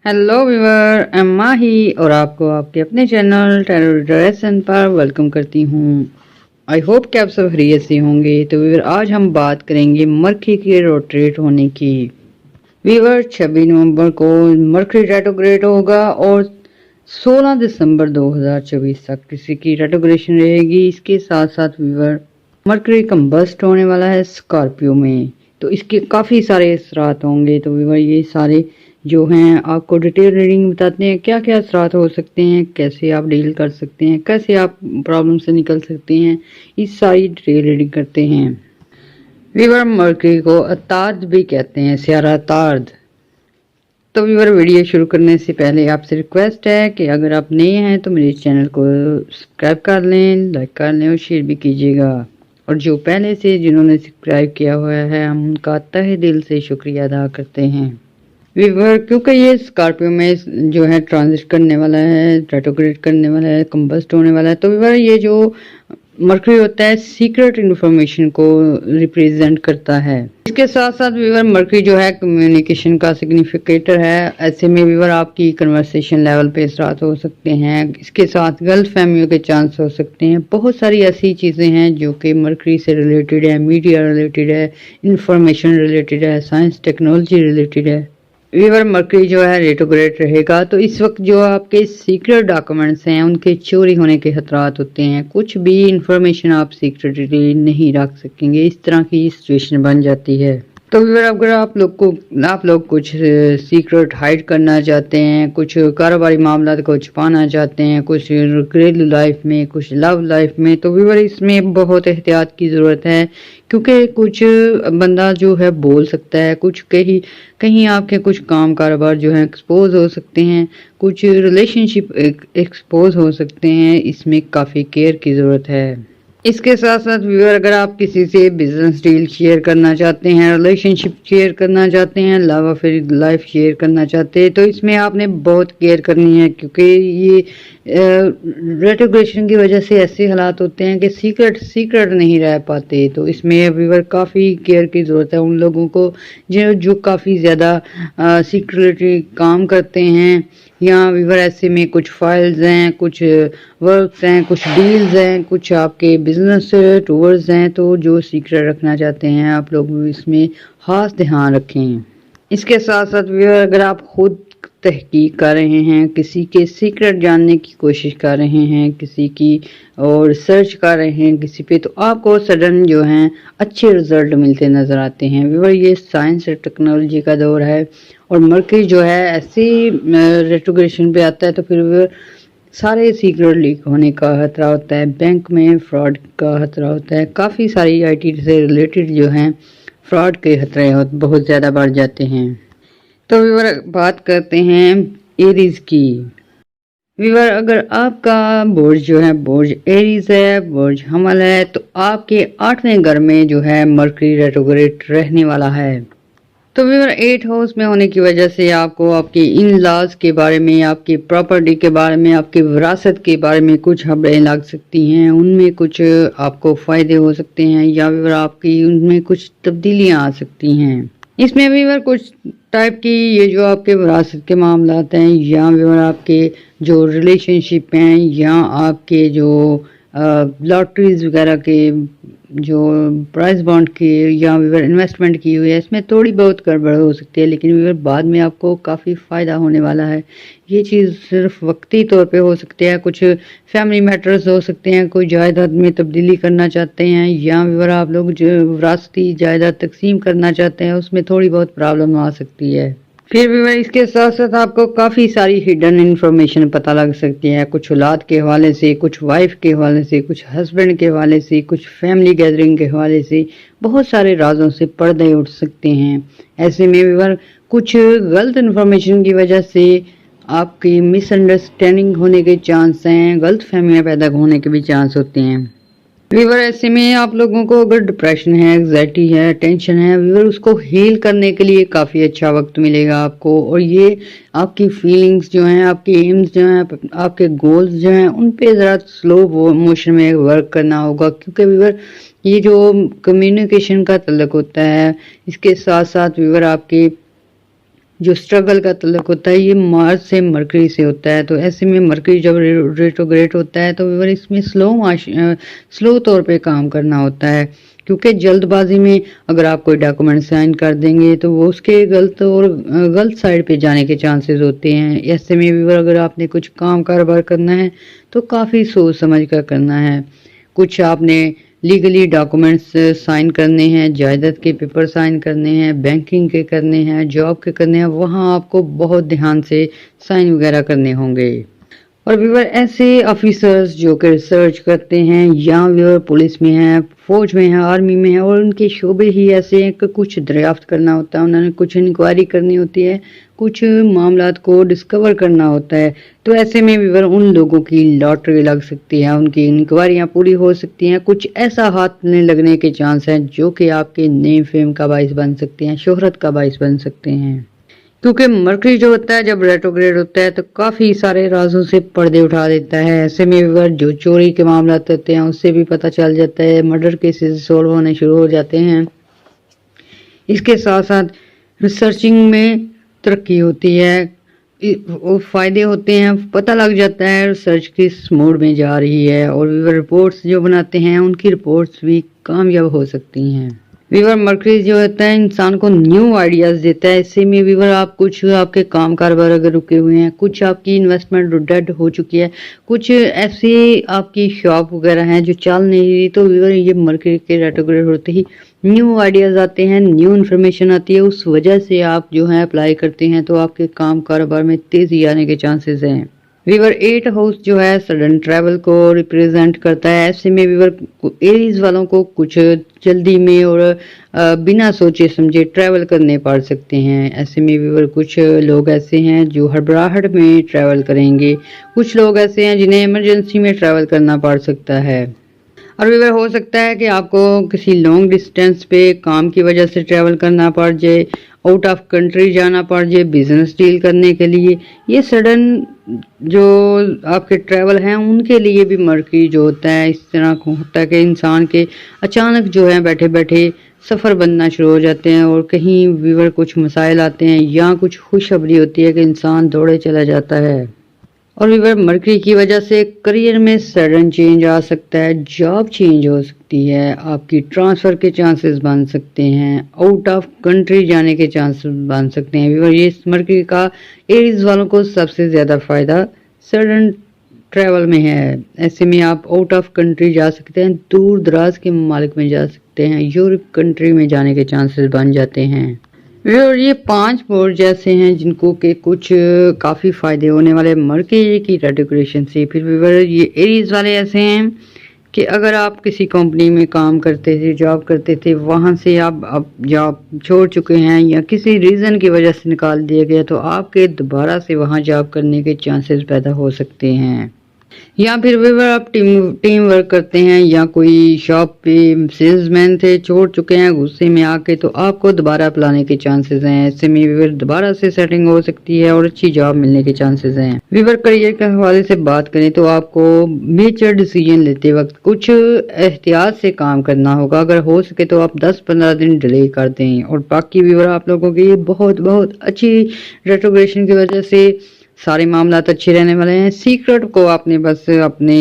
Hello viewer, M माही और आपको आपके अपने चैनल टेररिज्म पर वेलकम करती हूँ। आई होप कि आप सब खैरियत से होंगे। तो व्यूअर, आज हम बात करेंगे मरकरी के रोटेट होने की। व्यूअर, 26 नवंबर को मरकरी रेट्रोग्रेड होगा और 16 दिसंबर 2024 तक किसी की रेट्रोग्रेशन रहेगी। इसके साथ साथ व्यूअर, मरकरी कंबस्ट होने वाला है स्कॉर्पियो में, तो इसके काफ़ी सारे असरात होंगे। तो व्यूअर, ये सारे जो हैं आपको डिटेल रीडिंग बताते हैं क्या क्या असरात हो सकते हैं, कैसे आप डील कर सकते हैं, कैसे आप प्रॉब्लम से निकल सकते हैं, इस सारी डिटेल रीडिंग करते हैं। व्यूअर, मरकरी को अतार्द भी कहते हैं, सियारा तार्द। तो व्यूअर, वीडियो शुरू करने से पहले आपसे रिक्वेस्ट है कि अगर आप नए हैं तो मेरे चैनल को सब्सक्राइब कर लें, लाइक कर लें और शेयर भी कीजिएगा। और जो पहले से जिन्होंने सब्सक्राइब किया हुआ है, हम उनका तहे दिल से शुक्रिया अदा करते हैं। व्यूअर, क्योंकि ये स्कॉर्पियो में जो है ट्रांजिट करने वाला है, रेट्रोग्रेड करने वाला है, कंबस्ट होने वाला है, तो व्यूअर ये जो मरकरी होता है सीक्रेट इन्फॉर्मेशन को रिप्रेजेंट करता है। इसके साथ साथ व्यूअर, मरकरी जो है कम्युनिकेशन का सिग्निफिकेटर है। ऐसे में व्यूअर आपकी कन्वर्सेशन लेवल पे असरात हो सकते हैं। इसके साथ गलत फहमियों के चांस हो सकते हैं। बहुत सारी ऐसी चीज़ें हैं जो कि मरकरी से रिलेटेड है, मीडिया रिलेटेड है, इंफॉर्मेशन रिलेटेड है, साइंस टेक्नोलॉजी रिलेटेड है। व्यूअर, मरकरी जो है रेट्रोग्रेड रहेगा तो इस वक्त जो आपके सीक्रेट डॉक्यूमेंट्स हैं उनके चोरी होने के खतरात होते हैं। कुछ भी इंफॉर्मेशन आप सीक्रेटली नहीं रख सकेंगे, इस तरह की सिचुएशन बन जाती है। तो व्यूअर, अगर आप लोग कुछ सीक्रेट हाइड करना चाहते हैं, कुछ कारोबारी मामला को छुपाना चाहते हैं, कुछ घरेलू लाइफ में, कुछ लव लाइफ में, तो व्यूअर इसमें बहुत एहतियात की ज़रूरत है। क्योंकि कुछ बंदा जो है बोल सकता है, कुछ कहीं आपके कुछ काम कारोबार जो है एक्सपोज हो सकते हैं, कुछ रिलेशनशिप एक्सपोज हो सकते हैं। इसमें काफ़ी केयर की ज़रूरत है। इसके साथ साथ व्यूअर, अगर आप किसी से बिजनेस डील शेयर करना चाहते हैं, रिलेशनशिप शेयर करना चाहते हैं, लव अफेयर लाइफ शेयर करना चाहते हैं, तो इसमें आपने बहुत केयर करनी है। क्योंकि ये रेट्रोग्रेशन की वजह से ऐसे हालात होते हैं कि सीक्रेट नहीं रह पाते। तो इसमें व्यूअर काफ़ी केयर की ज़रूरत है उन लोगों को जो काफ़ी ज़्यादा सीक्रेटली काम करते हैं। या व्यूअर, ऐसे में कुछ फाइल्स हैं, कुछ वर्क्स हैं, कुछ डील्स हैं, कुछ आपके बिजनेस टूर्स हैं, तो जो सीक्रेट रखना चाहते हैं आप लोग इसमें खास ध्यान रखें। इसके साथ साथ व्यूअर, अगर आप खुद तहकीक कर रहे हैं, किसी के सीक्रेट जानने की कोशिश कर रहे हैं, किसी की और रिसर्च कर रहे हैं किसी पे, तो आपको सडन जो हैं अच्छे रिजल्ट मिलते नज़र आते हैं। व्यूअर, ये साइंस और टेक्नोलॉजी का दौर है और मरकरी जो है ऐसी रेट्रोग्रेशन पे आता है तो फिर व्यूअर सारे सीक्रेट लीक होने का खतरा होता है, बैंक में फ्रॉड का खतरा होता है, काफ़ी सारी आईटी से रिलेटेड जो हैं फ्रॉड के खतरे बहुत ज़्यादा बढ़ जाते हैं। तो व्यूअर, बात करते हैं एरीज की। व्यूअर, अगर आपका बुर्ज जो है बुर्ज एरीज है, बुर्ज हमल है, तो आपके 8वें घर में जो है मरकरी रेट्रोग्रेड रहने वाला है। तो व्यूअर, 8 हाउस में होने की वजह से आपको आपके इन लॉज के बारे में, आपकी प्रॉपर्टी के बारे में, आपकी विरासत के बारे में कुछ खबरें लग सकती हैं। उनमें कुछ आपको फ़ायदे हो सकते हैं या व्यूअर आपकी उनमें कुछ तब्दीलियां आ सकती हैं। इसमें व्यूअर कुछ टाइप की ये जो आपके विरासत के मामलात हैं या व्यूअर आपके जो रिलेशनशिप हैं या आपके जो लॉटरीज वगैरह के जो प्राइस बॉन्ड की या व्यूअर इन्वेस्टमेंट की हुई है, इसमें थोड़ी बहुत गड़बड़ हो सकती है, लेकिन व्यूअर बाद में आपको काफ़ी फ़ायदा होने वाला है। ये चीज़ सिर्फ वक्ती तौर पे हो सकती है। कुछ फैमिली मैटर्स हो सकते हैं, कोई जायदाद में तब्दीली करना चाहते हैं या व्यूअर आप लोग जो विरासती जायदाद तकसीम करना चाहते हैं, उसमें थोड़ी बहुत प्रॉब्लम आ सकती है। फिर भी इसके साथ साथ आपको काफ़ी सारी हिडन इन्फॉर्मेशन पता लग सकती है, कुछ औलाद के हवाले से, कुछ वाइफ के हवाले से, कुछ हस्बैंड के हवाले से, कुछ फैमिली गैदरिंग के हवाले से, बहुत सारे राजों से पर्दे उठ सकते हैं। ऐसे में व्यूअर कुछ गलत इन्फॉर्मेशन की वजह से आपकी मिसअंडरस्टैंडिंग होने के चांस हैं, गलत फहमियाँ पैदा होने के भी चांस होते हैं। व्यूअर, ऐसे में आप लोगों को अगर डिप्रेशन है, एंग्जाइटी है, टेंशन है, व्यूअर उसको हील करने के लिए काफ़ी अच्छा वक्त मिलेगा आपको। और ये आपकी फीलिंग्स जो हैं, आपके एम्स जो हैं, आपके गोल्स जो हैं, उन पे ज़रा स्लो मोशन में वर्क करना होगा। क्योंकि व्यूअर ये जो कम्युनिकेशन का तल्लुक होता है, इसके साथ साथ व्यूअर आपके जो स्ट्रगल का तल्लुक होता है ये मार्स से मरकरी से होता है। तो ऐसे में मरकरी जब रेट्रोग्रेड होता है तो व्यूअर इसमें स्लो तौर पे काम करना होता है, क्योंकि जल्दबाजी में अगर आप कोई डॉक्यूमेंट साइन कर देंगे तो वो उसके गलत साइड पे जाने के चांसेस होते हैं। ऐसे में व्यूअर अगर आपने कुछ काम कारोबार करना है तो काफ़ी सोच समझ कर करना है। कुछ आपने लीगली डॉक्यूमेंट्स साइन करने हैं, जायदाद के पेपर साइन करने हैं, बैंकिंग के करने हैं, जॉब के करने हैं, वहाँ आपको बहुत ध्यान से साइन वगैरह करने होंगे। और व्यूअर ऐसे ऑफिसर्स जो कि रिसर्च करते हैं या व्यूअर पुलिस में हैं, फौज में हैं, आर्मी में हैं और उनके शोबे ही ऐसे हैं कि कुछ दरियाफ्त करना होता है, उन्होंने कुछ इंक्वायरी करनी होती है, कुछ मामलात को डिस्कवर करना होता है। तो ऐसे में व्यूअर उन लोगों की लॉटरी लग सकती है, उनकी इंक्वायरियां पूरी हो सकती हैं, कुछ ऐसा हाथ में लगने के चांस हैं जो कि आपके नेम फेम का बाइस बन सकते हैं, शोहरत का बाइस बन सकते हैं। क्योंकि मरकरी जो होता है जब रेट्रोग्रेड होता है तो काफ़ी सारे राजों से पर्दे उठा देता है। ऐसे में व्यूअर जो चोरी के मामला होते हैं उससे भी पता चल जाता है, मर्डर केसेस सॉल्व होने शुरू हो जाते हैं। इसके साथ साथ रिसर्चिंग में तरक्की होती है, फ़ायदे होते हैं, पता लग जाता है रिसर्च किस मोड में जा रही है। और व्यूअर रिपोर्ट्स जो बनाते हैं उनकी रिपोर्ट्स भी कामयाब हो सकती हैं। व्यूअर मरकरी जो होता है इंसान को न्यू आइडियाज देता है। इससे में व्यूअर आप कुछ आपके काम कारोबार अगर रुके हुए हैं, कुछ आपकी इन्वेस्टमेंट डेड हो चुकी है, कुछ ऐसी आपकी शॉप वगैरह हैं जो चल नहीं रही, तो व्यूअर ये मरकरी के रेट्रोग्रेड होते ही न्यू आइडियाज आते हैं, न्यू इन्फॉर्मेशन आती है, उस वजह से आप जो है अप्लाई करते हैं तो आपके काम कारोबार में तेजी आने के चांसेस हैं। व्यूअर 8 हाउस जो है सडन ट्रैवल को रिप्रेजेंट करता है। ऐसे में व्यूअर एरीज वालों को कुछ जल्दी में और बिना सोचे समझे ट्रैवल करने पड़ सकते हैं। ऐसे में व्यूअर कुछ लोग ऐसे हैं जो हड़बड़ाहट में ट्रैवल करेंगे, कुछ लोग ऐसे हैं जिन्हें इमरजेंसी में ट्रैवल करना पड़ सकता है। और व्यूअर हो सकता है कि आपको किसी लॉन्ग डिस्टेंस पे काम की वजह से ट्रैवल करना पड़ जाए, आउट ऑफ कंट्री जाना पड़ जाए बिजनेस डील करने के लिए। ये सडन जो आपके ट्रैवल हैं उनके लिए भी मरकरी जो होता है इस तरह होता है कि इंसान के अचानक जो है बैठे बैठे सफ़र बनना शुरू हो जाते हैं और कहीं व्यूअर कुछ मसाइल आते हैं या कुछ खुशखबरी होती है कि इंसान दौड़े चला जाता है। और व्यूअर मरकरी की वजह से करियर में सडन चेंज आ सकता है, जॉब चेंज हो सकती है, आपकी ट्रांसफ़र के चांसेस बन सकते हैं, आउट ऑफ कंट्री जाने के चांसेस बन सकते हैं। व्यूअर ये मरकरी का एरीज वालों को सबसे ज़्यादा फ़ायदा सडन ट्रैवल में है। ऐसे में आप आउट ऑफ कंट्री जा सकते हैं, दूर दराज के ममालिक में जा सकते हैं, यूरोप कंट्री में जाने के चांसेस बन जाते हैं। और ये 5 बोर्ड जैसे हैं जिनको के कुछ काफ़ी फ़ायदे होने वाले मरकरी की रेट्रोग्रेशन से। फिर व्यूअर ये एरीज वाले ऐसे हैं कि अगर आप किसी कंपनी में काम करते थे, जॉब करते थे, वहाँ से आप अब जॉब छोड़ चुके हैं या किसी रीज़न की वजह से निकाल दिया गया, तो आपके दोबारा से वहाँ जॉब करने के चांसेस पैदा हो सकते हैं। या फिर व्यूअर आप टीम वर्क करते हैं या कोई शॉप पे सेल्समैन थे, छोड़ चुके हैं गुस्से में आके, तो आपको दोबारा अप्लाने के चांसेस हैं। ऐसे में व्यूअर दोबारा से सेटिंग हो सकती है और अच्छी जॉब मिलने के चांसेस हैं। व्यूअर करियर के हवाले से बात करें तो आपको मेजर डिसीजन लेते वक्त कुछ एहतियात से काम करना होगा। अगर हो सके तो आप 10-15 दिन डिले कर दें। और बाकी व्यूअर आप लोगों की बहुत अच्छी रेट्रोग्रेशन की वजह से सारे मामला अच्छे रहने वाले हैं। सीक्रेट को आपने बस अपने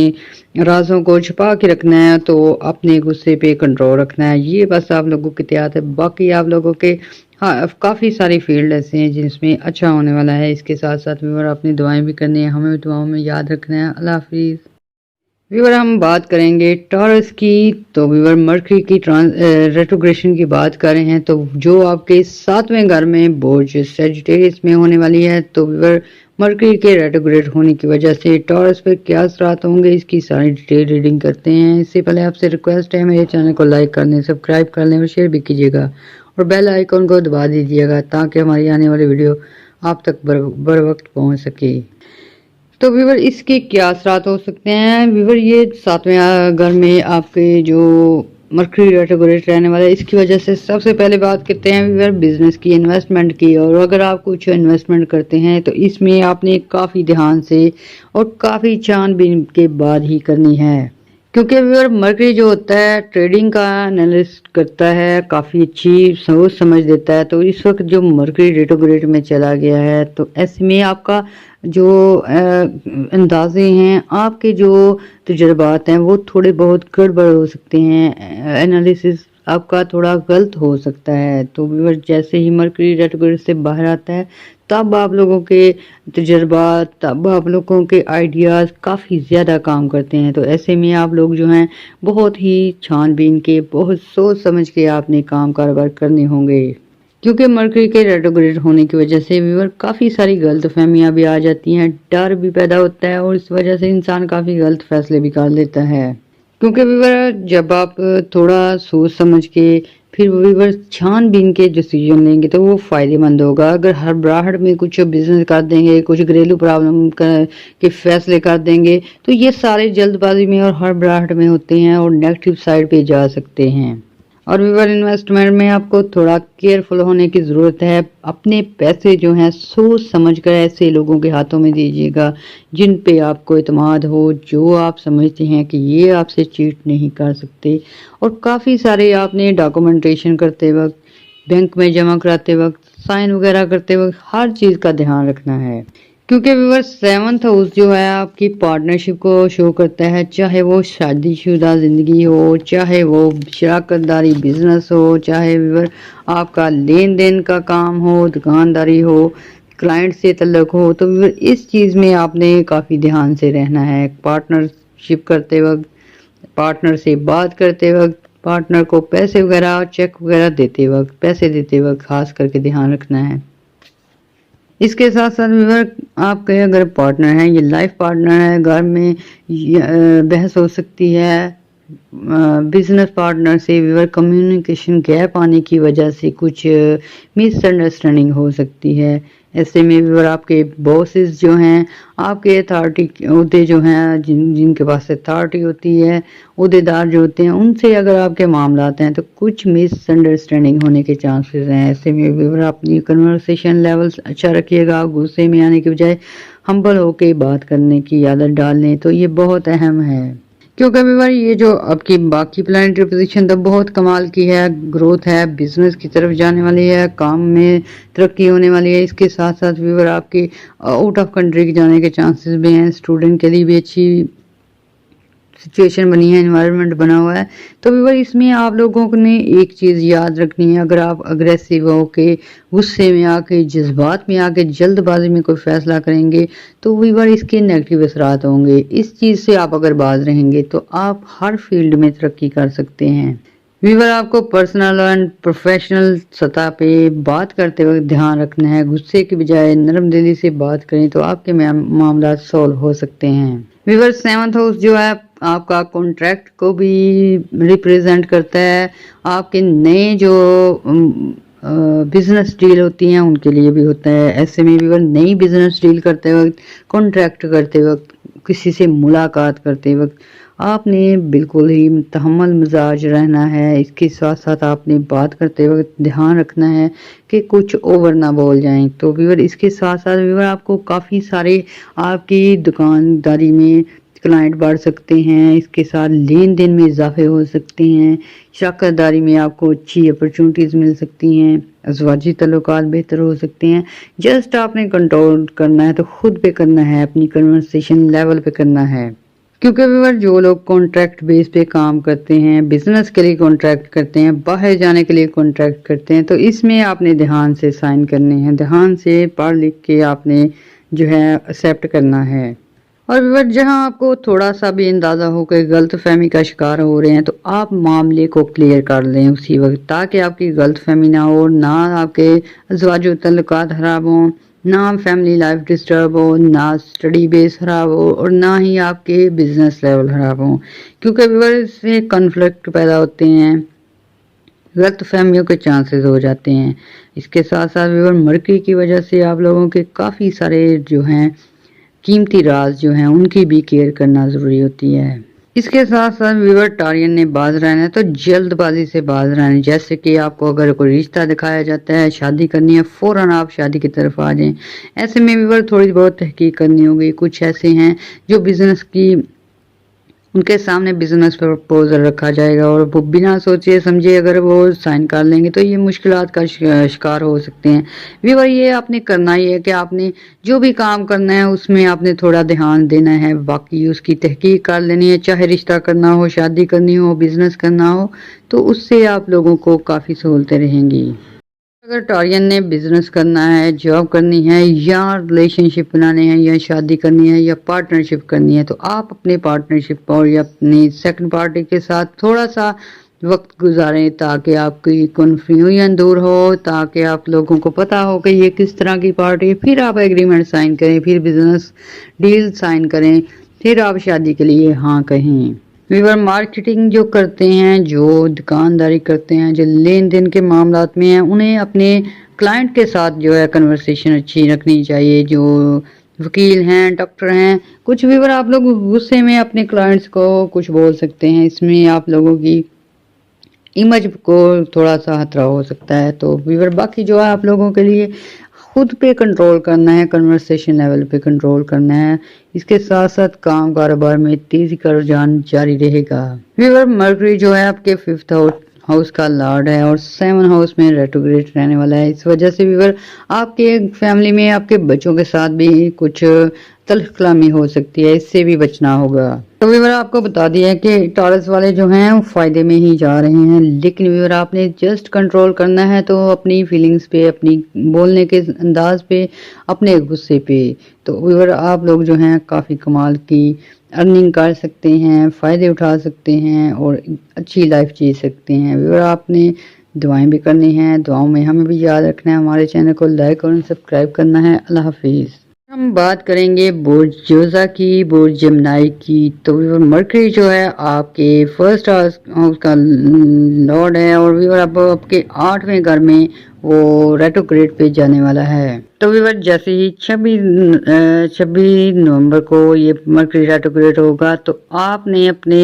राजों को छुपा के रखना है, तो अपने गुस्से पे कंट्रोल रखना है, ये बस आप लोगों की एहतियात है। बाकी आप लोगों के काफ़ी सारी फील्ड ऐसे हैं जिसमें अच्छा होने वाला है। इसके साथ साथ व्यूअर अपनी दुआएं भी करनी है, हमें दुआओं में याद रखना है। अल्लाह हाफिज़। व्यूअर हम बात करेंगे टॉरस की। तो व्यूअर मरकरी की रेट्रोग्रेशन की बात कर रहे हैं तो जो आपके 7वें घर में बोर्ज सैजिटेरियस में होने वाली है, तो व्यूअर मरकरी के रेट्रोग्रेड होने की वजह से टॉरस पर क्या असरात होंगे इसकी सारी डिटेल रीडिंग करते हैं। इससे पहले आपसे रिक्वेस्ट है मेरे चैनल को लाइक कर लें, सब्सक्राइब कर लें और शेयर भी कीजिएगा और बेल आइकन को दबा दीजिएगा ताकि हमारी आने वाली वीडियो आप तक बर वक्त पहुँच सके। तो व्यूअर इसके क्या असरात हो सकते हैं। व्यूअर ये 7वें घर में आपके जो मरकरी रेट्रोग्रेड रहने वाला है, इसकी वजह से सबसे पहले बात करते हैं व्यूअर बिजनेस की, इन्वेस्टमेंट की। और अगर आप कुछ इन्वेस्टमेंट करते हैं तो इसमें आपने काफ़ी ध्यान से और काफ़ी छानबीन के बाद ही करनी है, क्योंकि व्यूअर मर्करी जो होता है ट्रेडिंग का एनालिस्ट करता है, काफ़ी अच्छी सोच समझ देता है। तो इस वक्त जो मर्करी रेट्रोग्रेड में चला गया है, तो ऐसे में आपका जो अंदाजे हैं, आपके जो तजुर्बात हैं, वो थोड़े बहुत गड़बड़ हो सकते हैं, एनालिसिस आपका थोड़ा गलत हो सकता है। तो व्यूअर जैसे ही मर्करी रेट्रोग्रेड से बाहर आता है, तब आप लोगों के तजुर्बात, तब आप लोगों के आइडियाज़ काफ़ी ज़्यादा काम करते हैं। तो ऐसे में आप लोग जो हैं बहुत ही छानबीन के, बहुत सोच समझ के आपने काम कारोबार करने होंगे। क्योंकि मरकरी के रेट्रोग्रेड होने की वजह से व्यूअर काफ़ी सारी गलतफहमियां भी आ जाती हैं, डर भी पैदा होता है और इस वजह से इंसान काफ़ी गलत फैसले भी कर लेता है। क्योंकि व्यूअर जब आप थोड़ा सोच समझ के फिर व्यूअर छानबीन के डिसीजन लेंगे तो वो फ़ायदेमंद होगा। अगर हड़बड़ाहट में कुछ बिजनेस कर देंगे, कुछ घरेलू प्रॉब्लम के फैसले कर देंगे, तो ये सारे जल्दबाजी में और हड़बड़ाहट में होते हैं और नेगेटिव साइड पे जा सकते हैं। और व्यूअर इन्वेस्टमेंट में आपको थोड़ा केयरफुल होने की ज़रूरत है। अपने पैसे जो हैं सोच समझ कर ऐसे लोगों के हाथों में दीजिएगा जिन पे आपको इत्मीनान हो, जो आप समझते हैं कि ये आपसे चीट नहीं कर सकते। और काफ़ी सारे आपने डॉक्यूमेंटेशन करते वक्त, बैंक में जमा कराते वक्त, साइन वगैरह करते वक्त हर चीज़ का ध्यान रखना है। क्योंकि व्यूअर 7th हाउस जो है आपकी पार्टनरशिप को शो करता है, चाहे वो शादीशुदा ज़िंदगी हो, चाहे वो शराकतदारी बिजनेस हो, चाहे व्यूअर आपका लेन देन का काम हो, दुकानदारी हो, क्लाइंट से तल्लुक हो। तो व्यूअर इस चीज़ में आपने काफ़ी ध्यान से रहना है। पार्टनरशिप करते वक्त, पार्टनर से बात करते वक्त, पार्टनर को पैसे वगैरह चेक वगैरह देते वक्त, पैसे देते वक्त खास करके ध्यान रखना है। इसके साथ साथ व्यूअर आपके अगर पार्टनर हैं, ये लाइफ पार्टनर है, घर में बहस हो सकती है। बिजनेस पार्टनर से व्यूअर कम्युनिकेशन गैप आने की वजह से कुछ मिसअंडरस्टैंडिंग हो सकती है। ऐसे में व्यूअर आपके बॉसेस जो हैं, आपके अथॉरिटी अहदे जो हैं, जिनके पास अथॉरिटी होती है, अहदेदार जो होते हैं, उनसे अगर आपके मामलात हैं तो कुछ मिसअंडरस्टैंडिंग होने के चांसेस हैं। ऐसे में व्यूअर अपनी कन्वर्सेशन लेवल्स अच्छा रखिएगा, गुस्से में आने के बजाय हम्बल होके बात करने की आदत डाल लें, तो ये बहुत अहम है। क्योंकि व्यूअर ये जो आपकी बाकी प्लानिटरी पोजीशन तो बहुत कमाल की है, ग्रोथ है, बिजनेस की तरफ जाने वाली है, काम में तरक्की होने वाली है। इसके साथ साथ व्यूअर आपकी आउट ऑफ कंट्री के जाने के चांसेस भी हैं। स्टूडेंट के लिए भी अच्छी सिचुएशन बनी है, एनवायरनमेंट बना हुआ है। तो व्यूअर इसमें आप लोगों ने एक चीज़ याद रखनी है, अगर आप अग्रेसिव होके, गुस्से में आके, जज्बात में आके, जल्दबाजी में कोई फैसला करेंगे तो व्यूअर इसके नेगेटिव असरात होंगे। इस चीज़ से आप अगर बाज रहेंगे तो आप हर फील्ड में तरक्की कर सकते हैं। व्यूअर आपको पर्सनल एंड प्रोफेशनल सतह पे बात करते वक्त ध्यान रखना है, गुस्से की बजाय नरम दिली से बात करें तो आपके मामला सॉल्व हो सकते हैं। व्यूअर 7th हाउस जो है आपका कॉन्ट्रैक्ट को भी रिप्रेजेंट करता है। आपके नए जो बिजनेस डील होती हैं उनके लिए भी होता है। ऐसे में व्यूअर नई बिजनेस डील करते वक्त, कॉन्ट्रैक्ट करते वक्त, किसी से मुलाकात करते वक्त आपने बिल्कुल ही तहम्मुल मिजाज रहना है। इसके साथ साथ आपने बात करते वक्त ध्यान रखना है कि कुछ ओवर ना बोल जाएं। तो व्यूअर इसके साथ साथ व्यूअर आपको काफ़ी सारे आपकी दुकानदारी में क्लाइंट बढ़ सकते हैं, इसके साथ लेन देन में इजाफे हो सकते हैं, शराकतदारी में आपको अच्छी अपॉर्चुनिटीज़ मिल सकती हैं, अज़वाजी तल्लुकात बेहतर हो सकते हैं। जस्ट आपने कंट्रोल करना है तो खुद पे करना है, अपनी कन्वर्सेशन लेवल पे करना है। क्योंकि व्यूअर जो लोग कॉन्ट्रैक्ट बेस पे काम करते हैं, बिजनेस के लिए कॉन्ट्रैक्ट करते हैं, बाहर जाने के लिए कॉन्ट्रैक्ट करते हैं, तो इसमें आपने ध्यान से साइन करने हैं, ध्यान से पढ़ लिख के आपने जो है एक्सेप्ट करना है। और व्यूअर जहां आपको थोड़ा सा भी अंदाज़ा हो कि गलत फहमी का शिकार हो रहे हैं तो आप मामले को क्लियर कर लें उसी वक्त, ताकि आपकी गलत फहमी ना हो, ना आपके अज़वाजो तल्लुकात ख़राब हों, ना फैमिली लाइफ डिस्टर्ब हो, ना स्टडी बेस ख़राब हो और ना ही आपके बिजनेस लेवल ख़राब हो। क्योंकि व्यूअर इससे कन्फ्लिक्ट पैदा होते हैं, गलत फहमियों के चांसेस हो जाते हैं। इसके साथ साथ व्यूअर मरकरी की वजह से आप लोगों के काफ़ी सारे जो हैं कीमती राज जो हैं उनकी भी केयर करना ज़रूरी होती है। इसके साथ साथ व्यूअर टारियन ने बाज रहना है तो जल्दबाजी से बाज रहना है। जैसे कि आपको अगर कोई रिश्ता दिखाया जाता है, शादी करनी है, फ़ौरन आप शादी की तरफ आ जाएं। ऐसे में व्यूअर थोड़ी बहुत तहकीक करनी होगी। कुछ ऐसे हैं जो बिज़नेस की ان کے سامنے بزنس پرپوزل رکھا جائے گا اور وہ بنا سوچے سمجھے اگر وہ سائن کر لیں گے تو یہ مشکلات کا شکار ہو سکتے ہیں۔ ویور یہ آپ نے کرنا ہی ہے کہ آپ نے جو بھی کام کرنا ہے اس میں آپ نے تھوڑا دھیان دینا ہے، باقی اس کی تحقیق کر لینی ہے، چاہے رشتہ کرنا ہو، شادی کرنی ہو، بزنس کرنا ہو، تو اس سے آپ لوگوں کو کافی سہولتیں رہیں گی۔ اگر ٹارین نے بزنس کرنا ہے، جاب کرنی ہے یا ریلیشن شپ بنانے ہیں یا شادی کرنی ہے یا پارٹنرشپ کرنی ہے، تو آپ اپنے پارٹنرشپ اور یا اپنی سیکنڈ پارٹی کے ساتھ تھوڑا سا وقت گزاریں تاکہ آپ کی کنفیوژن دور ہو، تاکہ آپ لوگوں کو پتا ہو کہ یہ کس طرح کی پارٹی ہے، پھر آپ ایگریمنٹ سائن کریں، پھر بزنس ڈیل سائن کریں، پھر آپ شادی کے لیے ہاں کہیں۔ ویور مارکیٹنگ جو کرتے ہیں، جو دکانداری کرتے ہیں، جو لین دین کے معاملات میں ہیں، انہیں اپنے کلائنٹ کے ساتھ جو ہے کنورسیشن اچھی رکھنی چاہیے۔ جو وکیل ہیں، ڈاکٹر ہیں، کچھ ویور آپ لوگ غصے میں اپنے کلائنٹس کو کچھ بول سکتے ہیں، اس میں آپ لوگوں کی امیج کو تھوڑا سا خطرہ ہو سکتا ہے۔ تو ویور باقی جو ہے آپ لوگوں کے لیے خود پہ کنٹرول کرنا ہے، کنورسیشن لیول پہ کنٹرول کرنا ہے، اس کے ساتھ ساتھ کام کاروبار میں تیزی کا رجحان جاری رہے گا۔ ویور مرکری جو ہے آپ کے 5th ہاؤس کا لارڈ ہے اور 7 ہاؤس میں ریٹروگریڈ رہنے والا ہے، اس وجہ سے ویور آپ کے فیملی میں آپ کے بچوں کے ساتھ بھی کچھ تلخ کلامی ہو سکتی ہے، اس سے بھی بچنا ہوگا۔ تو ویور آپ کو بتا دیا کہ ٹارس والے جو ہیں وہ فائدے میں ہی جا رہے ہیں، لیکن ویور آپ نے جسٹ کنٹرول کرنا ہے، تو اپنی فیلنگز پہ، اپنی بولنے کے انداز پہ، اپنے غصے پہ۔ تو ویور آپ لوگ جو ہیں کافی کمال کی ارننگ کر سکتے ہیں، فائدے اٹھا سکتے ہیں اور اچھی لائف جی سکتے ہیں۔ ویور آپ نے دعائیں بھی کرنی ہیں، دعاؤں میں ہمیں بھی یاد رکھنا ہے، ہمارے چینل کو لائک اور سبسکرائب کرنا ہے۔ اللہ حافظ۔ ہم بات کریں گے برج جوزا کی، برج جمنائی کی۔ تو ویور مرکری جو ہے آپ کے 1st ہاؤس کا لارڈ ہے اور ویور آپ کے 8ویں گھر میں وہ ریٹروگریڈ پہ جانے والا ہے۔ تو ویور جیسے ہی 26 نومبر کو یہ مرکری ریٹروگریڈ ہوگا تو آپ نے اپنے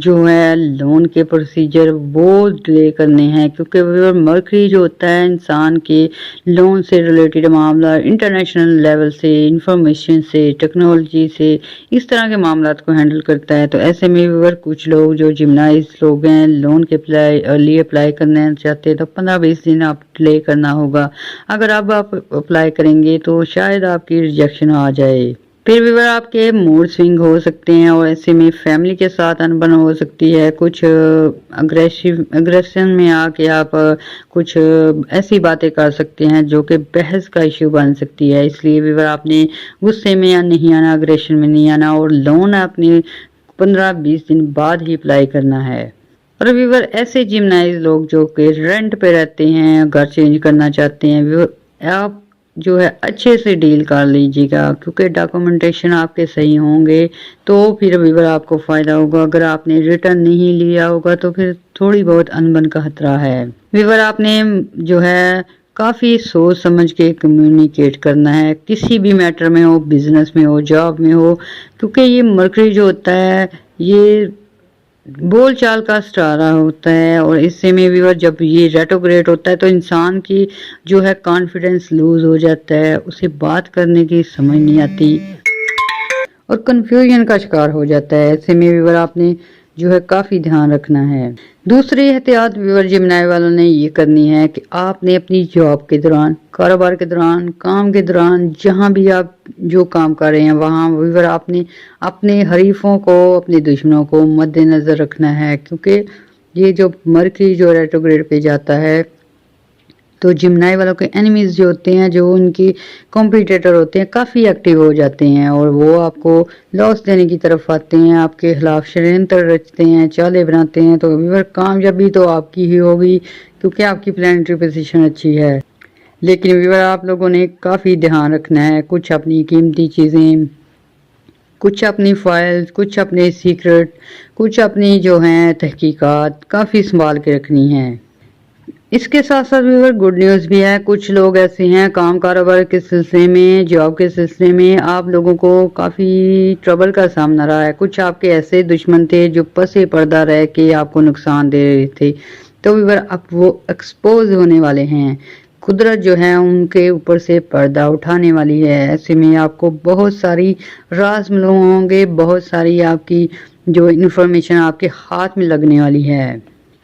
جو ہے لون کے پروسیجر وہ ڈیلے کرنے ہیں، کیونکہ ویور مرکری جو ہوتا ہے انسان کے لون سے ریلیٹڈ معاملہ، انٹرنیشنل لیول سے، انفارمیشن سے، ٹیکنالوجی سے، اس طرح کے معاملات کو ہینڈل کرتا ہے۔ تو ایسے میں ویور کچھ لوگ جو جمنائز لوگ ہیں، لون کے ارلی اپلائی کرنا چاہتے ہیں تو 15-20 دن آپ ڈیلے کرنا ہوگا۔ اگر اب آپ اپلائی کریں گے تو شاید آپ کی ریجیکشن آ جائے۔ پھر ویور آپ کے موڈ سوئنگ ہو سکتے ہیں اور ایسے میں فیملی کے ساتھ انبن ہو سکتی ہے، کچھ اگریشن میں آ کے آپ کچھ ایسی باتیں کر سکتے ہیں جو کہ بحث کا ایشو بن سکتی ہے۔ اس لیے ویور آپ نے غصے میں نہیں آنا، اگریشن میں نہیں آنا اور لون آپ نے 15-20 دن بعد ہی اپلائی کرنا ہے۔ اور ویور ایسے جمنائز لوگ جو کہ رینٹ پہ رہتے ہیں، گھر چینج کرنا چاہتے ہیں، ویور آپ جو ہے اچھے سے ڈیل کر لیجیے گا، کیونکہ ڈاکومنٹیشن آپ کے صحیح ہوں گے تو پھر ویور آپ کو فائدہ ہوگا۔ اگر آپ نے ریٹرن نہیں لیا ہوگا تو پھر تھوڑی بہت انبن کا خطرہ ہے۔ ویور آپ نے جو ہے کافی سوچ سمجھ کے کمیونیکیٹ کرنا ہے، کسی بھی میٹر میں ہو، بزنس میں ہو، جاب میں ہو، کیونکہ یہ مرکری جو ہوتا ہے یہ بول چال کا سٹارہ ہوتا ہے اور اس سے میں ویور جب یہ ریٹروگریڈ ہوتا ہے تو انسان کی جو ہے کانفیڈنس لوز ہو جاتا ہے، اسے بات کرنے کی سمجھ نہیں آتی اور کنفیوژن کا شکار ہو جاتا ہے۔ ایسے میں ویور آپ نے جو ہے کافی دھیان رکھنا ہے۔ دوسری احتیاط ویور جمنائی والوں نے یہ کرنی ہے کہ آپ نے اپنی جاب کے دوران، کاروبار کے دوران، کام کے دوران، جہاں بھی آپ جو کام کر رہے ہیں وہاں ویور آپ نے اپنے حریفوں کو، اپنے دشمنوں کو مد نظر رکھنا ہے، کیونکہ یہ جو مرکری جو ریٹروگریڈ پہ جاتا ہے تو جمنائی والوں کے اینیمیز جو ہوتے ہیں، جو ان کی کمپیٹیٹر ہوتے ہیں، کافی ایکٹیو ہو جاتے ہیں اور وہ آپ کو لاس دینے کی طرف آتے ہیں، آپ کے خلاف شرینتر رچتے ہیں، چالیں بناتے ہیں۔ تو ویور کامیابی تو آپ کی ہی ہوگی کیونکہ آپ کی پلانٹری پوزیشن اچھی ہے، لیکن ویور آپ لوگوں نے کافی دھیان رکھنا ہے، کچھ اپنی قیمتی چیزیں، کچھ اپنی فائلز، کچھ اپنے سیکرٹ، کچھ اپنی جو ہیں تحقیقات کافی سنبھال کے رکھنی ہیں۔ اس کے ساتھ ساتھ ویور گڈ نیوز بھی ہے، کچھ لوگ ایسے ہیں کام کاروبار کے سلسلے میں، جاب کے سلسلے میں آپ لوگوں کو کافی ٹربل کا سامنا رہا ہے، کچھ آپ کے ایسے دشمن تھے جو پسے پردہ رہ کے آپ کو نقصان دے رہے تھے، تو ویور اب وہ ایکسپوز ہونے والے ہیں۔ قدرت جو ہے ان کے اوپر سے پردہ اٹھانے والی ہے. ایسے میں آپ کو بہت ساری راز معلوم ہوں گے, بہت ساری آپ کی جو انفارمیشن آپ کے ہاتھ میں لگنے والی ہے.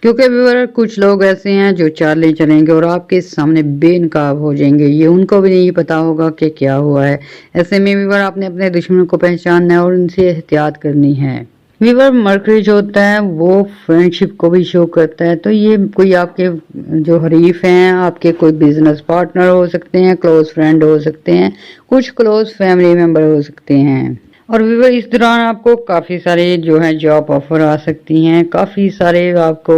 کیونکہ ویور کچھ لوگ ایسے ہیں جو چالیں چلیں گے اور آپ کے سامنے بے نقاب ہو جائیں گے, یہ ان کو بھی نہیں پتا ہوگا کہ کیا ہوا ہے. ایسے میں ویور آپ نے اپنے دشمنوں کو پہچاننا ہے اور ان سے احتیاط کرنی ہے. ویور مرکری جو ہوتا ہے وہ فرینڈشپ کو بھی شو کرتا ہے, تو یہ کوئی آپ کے جو حریف ہیں, آپ کے کوئی بزنس پارٹنر ہو سکتے ہیں, کلوز فرینڈ ہو سکتے ہیں, کچھ کلوز فیملی ممبر ہو سکتے ہیں. اور ویور اس دوران آپ کو کافی سارے جو ہے جاب آفر آ سکتی ہیں, کافی سارے آپ کو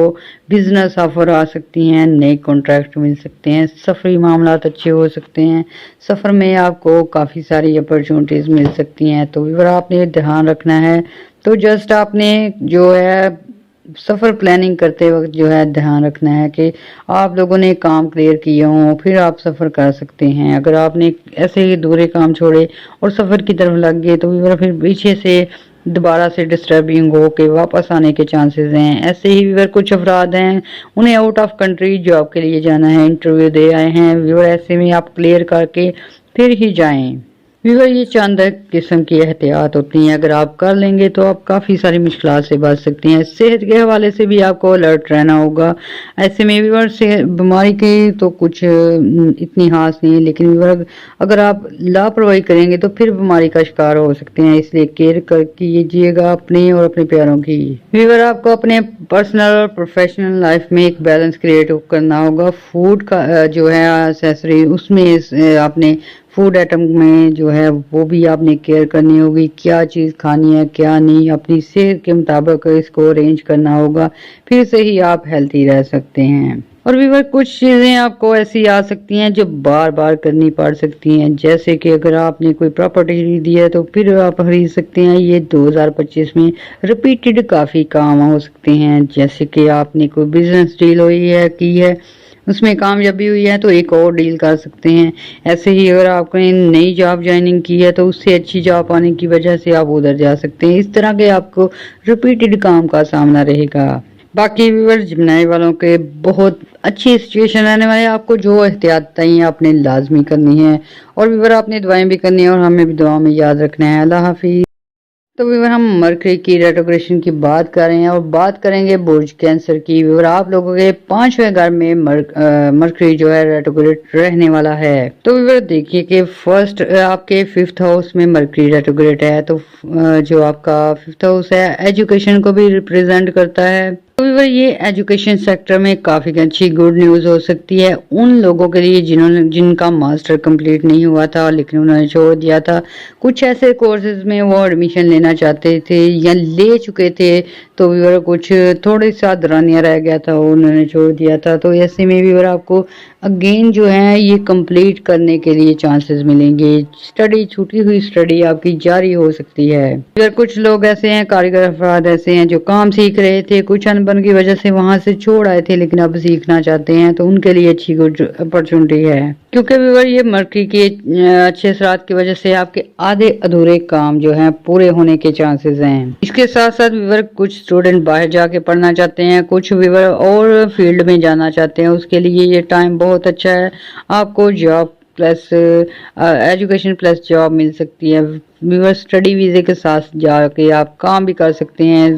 بزنس آفر آ سکتی ہیں, نئے کانٹریکٹ مل سکتے ہیں, سفری معاملات اچھے ہو سکتے ہیں, سفر میں آپ کو کافی ساری اپرچونٹیز مل سکتی ہیں. تو ویور آپ نے دھیان رکھنا ہے. تو جسٹ آپ نے جو ہے سفر پلاننگ کرتے وقت جو ہے دھیان رکھنا ہے کہ آپ لوگوں نے کام کلیئر کیے ہوں, پھر آپ سفر کر سکتے ہیں. اگر آپ نے ایسے ہی ادھورے کام چھوڑے اور سفر کی طرف لگ گئے تو پھر پیچھے سے دوبارہ سے ڈسٹربنگ ہو کے واپس آنے کے چانسز ہیں. ایسے ہی ویور کچھ افراد ہیں انہیں آؤٹ آف کنٹری جاب کے لیے جانا ہے, انٹرویو دے آئے ہیں ویور, ایسے میں آپ کلیئر کر کے پھر ہی جائیں. ویور یہ چند قسم کی احتیاط ہوتی ہیں, اگر آپ کر لیں گے تو آپ کافی ساری مشکلات سے بچ سکتی ہیں. صحت کے حوالے سے بھی آپ کو الرٹ رہنا ہوگا. ایسے میں ویور بیماری کی تو کچھ اتنی خاص نہیں ہے, لیکن ویور اگر آپ لاپرواہی کریں گے تو پھر بیماری کا شکار ہو سکتے ہیں, اس لیے کیئر کیجیے گا اپنی اور اپنے پیاروں کی. ویور آپ کو اپنے پرسنل اور پروفیشنل لائف میں ایک بیلنس کریٹ کرنا ہوگا. فوڈ کا جو ہے ایکسیسری, اس میں آپ نے فوڈ آئٹم میں جو ہے وہ بھی آپ نے کیئر کرنی ہوگی, کیا چیز کھانی ہے کیا نہیں, اپنی صحت کے مطابق اس کو ارینج کرنا ہوگا, پھر سے ہی آپ ہیلتھی رہ سکتے ہیں. اور ویور کچھ چیزیں آپ کو ایسی آ سکتی ہیں جو بار بار کرنی پڑ سکتی ہیں, جیسے کہ اگر آپ نے کوئی پراپرٹی خریدی ہے تو پھر آپ خرید سکتے ہیں. یہ 2025 میں ریپیٹڈ کافی کام ہو سکتے ہیں, جیسے کہ آپ نے کوئی بزنس ڈیل ہوئی ہے کی ہے, اس میں کامیابی ہوئی ہے تو ایک اور ڈیل کر سکتے ہیں. ایسے ہی اگر آپ نے نئی جاب جوائننگ کی ہے تو اس سے اچھی جاب پانے کی وجہ سے آپ ادھر جا سکتے ہیں. اس طرح کے آپ کو ریپیٹڈ کام کا سامنا رہے گا. باقی ویور جمنائی والوں کے بہت اچھی سچویشن رہنے والے, آپ کو جو احتیاط آپ نے لازمی کرنی ہے, اور ویور آپ نے دعائیں بھی کرنی ہے اور ہمیں بھی دعا میں یاد رکھنا ہے. اللہ حافظ. تو ویور ہم مرکری کی ریٹروگریشن کی بات کر رہے ہیں اور بات کریں گے برج کینسر کی. ویور آپ لوگوں کے 5ویں گھر میں مرکری جو ہے ریٹروگریٹ رہنے والا ہے. تو ویور دیکھیے کہ فرسٹ آپ کے 5th ہاؤس میں مرکری ریٹروگریٹ ہے, تو جو آپ کا 5th ہاؤس ہے ایجوکیشن کو بھی ریپریزنٹ کرتا ہے. تو ویور یہ ایجوکیشن سیکٹر میں کافی اچھی گڈ نیوز ہو سکتی ہے ان لوگوں کے لیے جن کا ماسٹر کمپلیٹ نہیں ہوا تھا لیکن انہوں نے چھوڑ دیا تھا. کچھ ایسے کورسز میں وہ ایڈمیشن لینا چاہتے تھے یا لے چکے تھے, تو ویور کچھ تھوڑے سا درانیہ رہ گیا تھا, انہوں نے چھوڑ دیا تھا. تو ایسے میں ویور آپ کو اگین جو ہے یہ کمپلیٹ کرنے کے لیے چانسز ملیں گے. اسٹڈی چھوٹی ہوئی اسٹڈی آپ کی جاری ہو سکتی ہے. اگر کچھ لوگ ایسے ہیں, کاریگر افراد ایسے ہیں جو کام سیکھ رہے تھے, کچھ انبن کی وجہ سے وہاں سے چھوڑ آئے تھے لیکن اب سیکھنا چاہتے ہیں, تو ان کے لیے اچھی گڈ اپرچونٹی ہے. کیونکہ ویور یہ مرکری کے اچھے اثرات کی وجہ سے آپ کے آدھے ادھورے کام جو ہیں پورے ہونے کے چانسز ہیں. اس کے ساتھ ساتھ ویور کچھ اسٹوڈنٹ باہر جا کے پڑھنا چاہتے ہیں, کچھ ویور اور فیلڈ میں جانا چاہتے ہیں, اس کے لیے یہ ٹائم بہت اچھا ہے. آپ کو job plus education plus job مل سکتی ہے. ویور اسٹڈی ویزے کے ساتھ جا کے آپ کام بھی کر سکتے ہیں.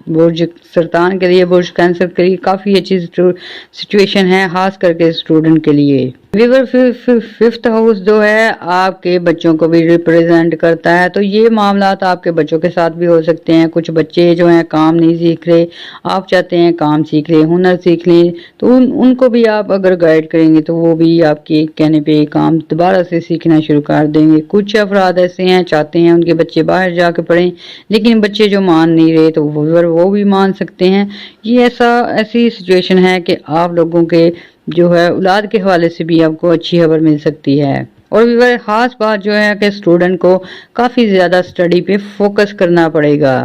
برج سرطان کے لیے, برج کینسر کے لیے کافی اچھی سچویشن ہے, خاص کر کے اسٹوڈنٹ کے لیے. ویور 5th ہاؤس جو ہے آپ کے بچوں کو بھی ریپریزنٹ کرتا ہے, تو یہ معاملات آپ کے بچوں کے ساتھ بھی ہو سکتے ہیں. کچھ بچے جو ہیں کام نہیں سیکھ رہے, آپ چاہتے ہیں کام سیکھ لیں, ہنر سیکھ لیں, تو ان کو بھی آپ اگر گائیڈ کریں گے تو وہ بھی آپ کے کہنے پہ کام دوبارہ سے سیکھنا شروع کر دیں گے. کچھ افراد ایسے ہیں چاہتے ہیں ان کے بچے باہر جا کے پڑھیں, لیکن بچے جو مان نہیں رہے تو وہ بھی مان سکتے ہیں. یہ ایسی سچویشن ہے کہ آپ لوگوں کے جو ہے اولاد کے حوالے سے بھی آپ کو اچھی خبر مل سکتی ہے. اور ویور خاص بات جو ہے کہ اسٹوڈنٹ کو کافی زیادہ اسٹڈی پہ فوکس کرنا پڑے گا.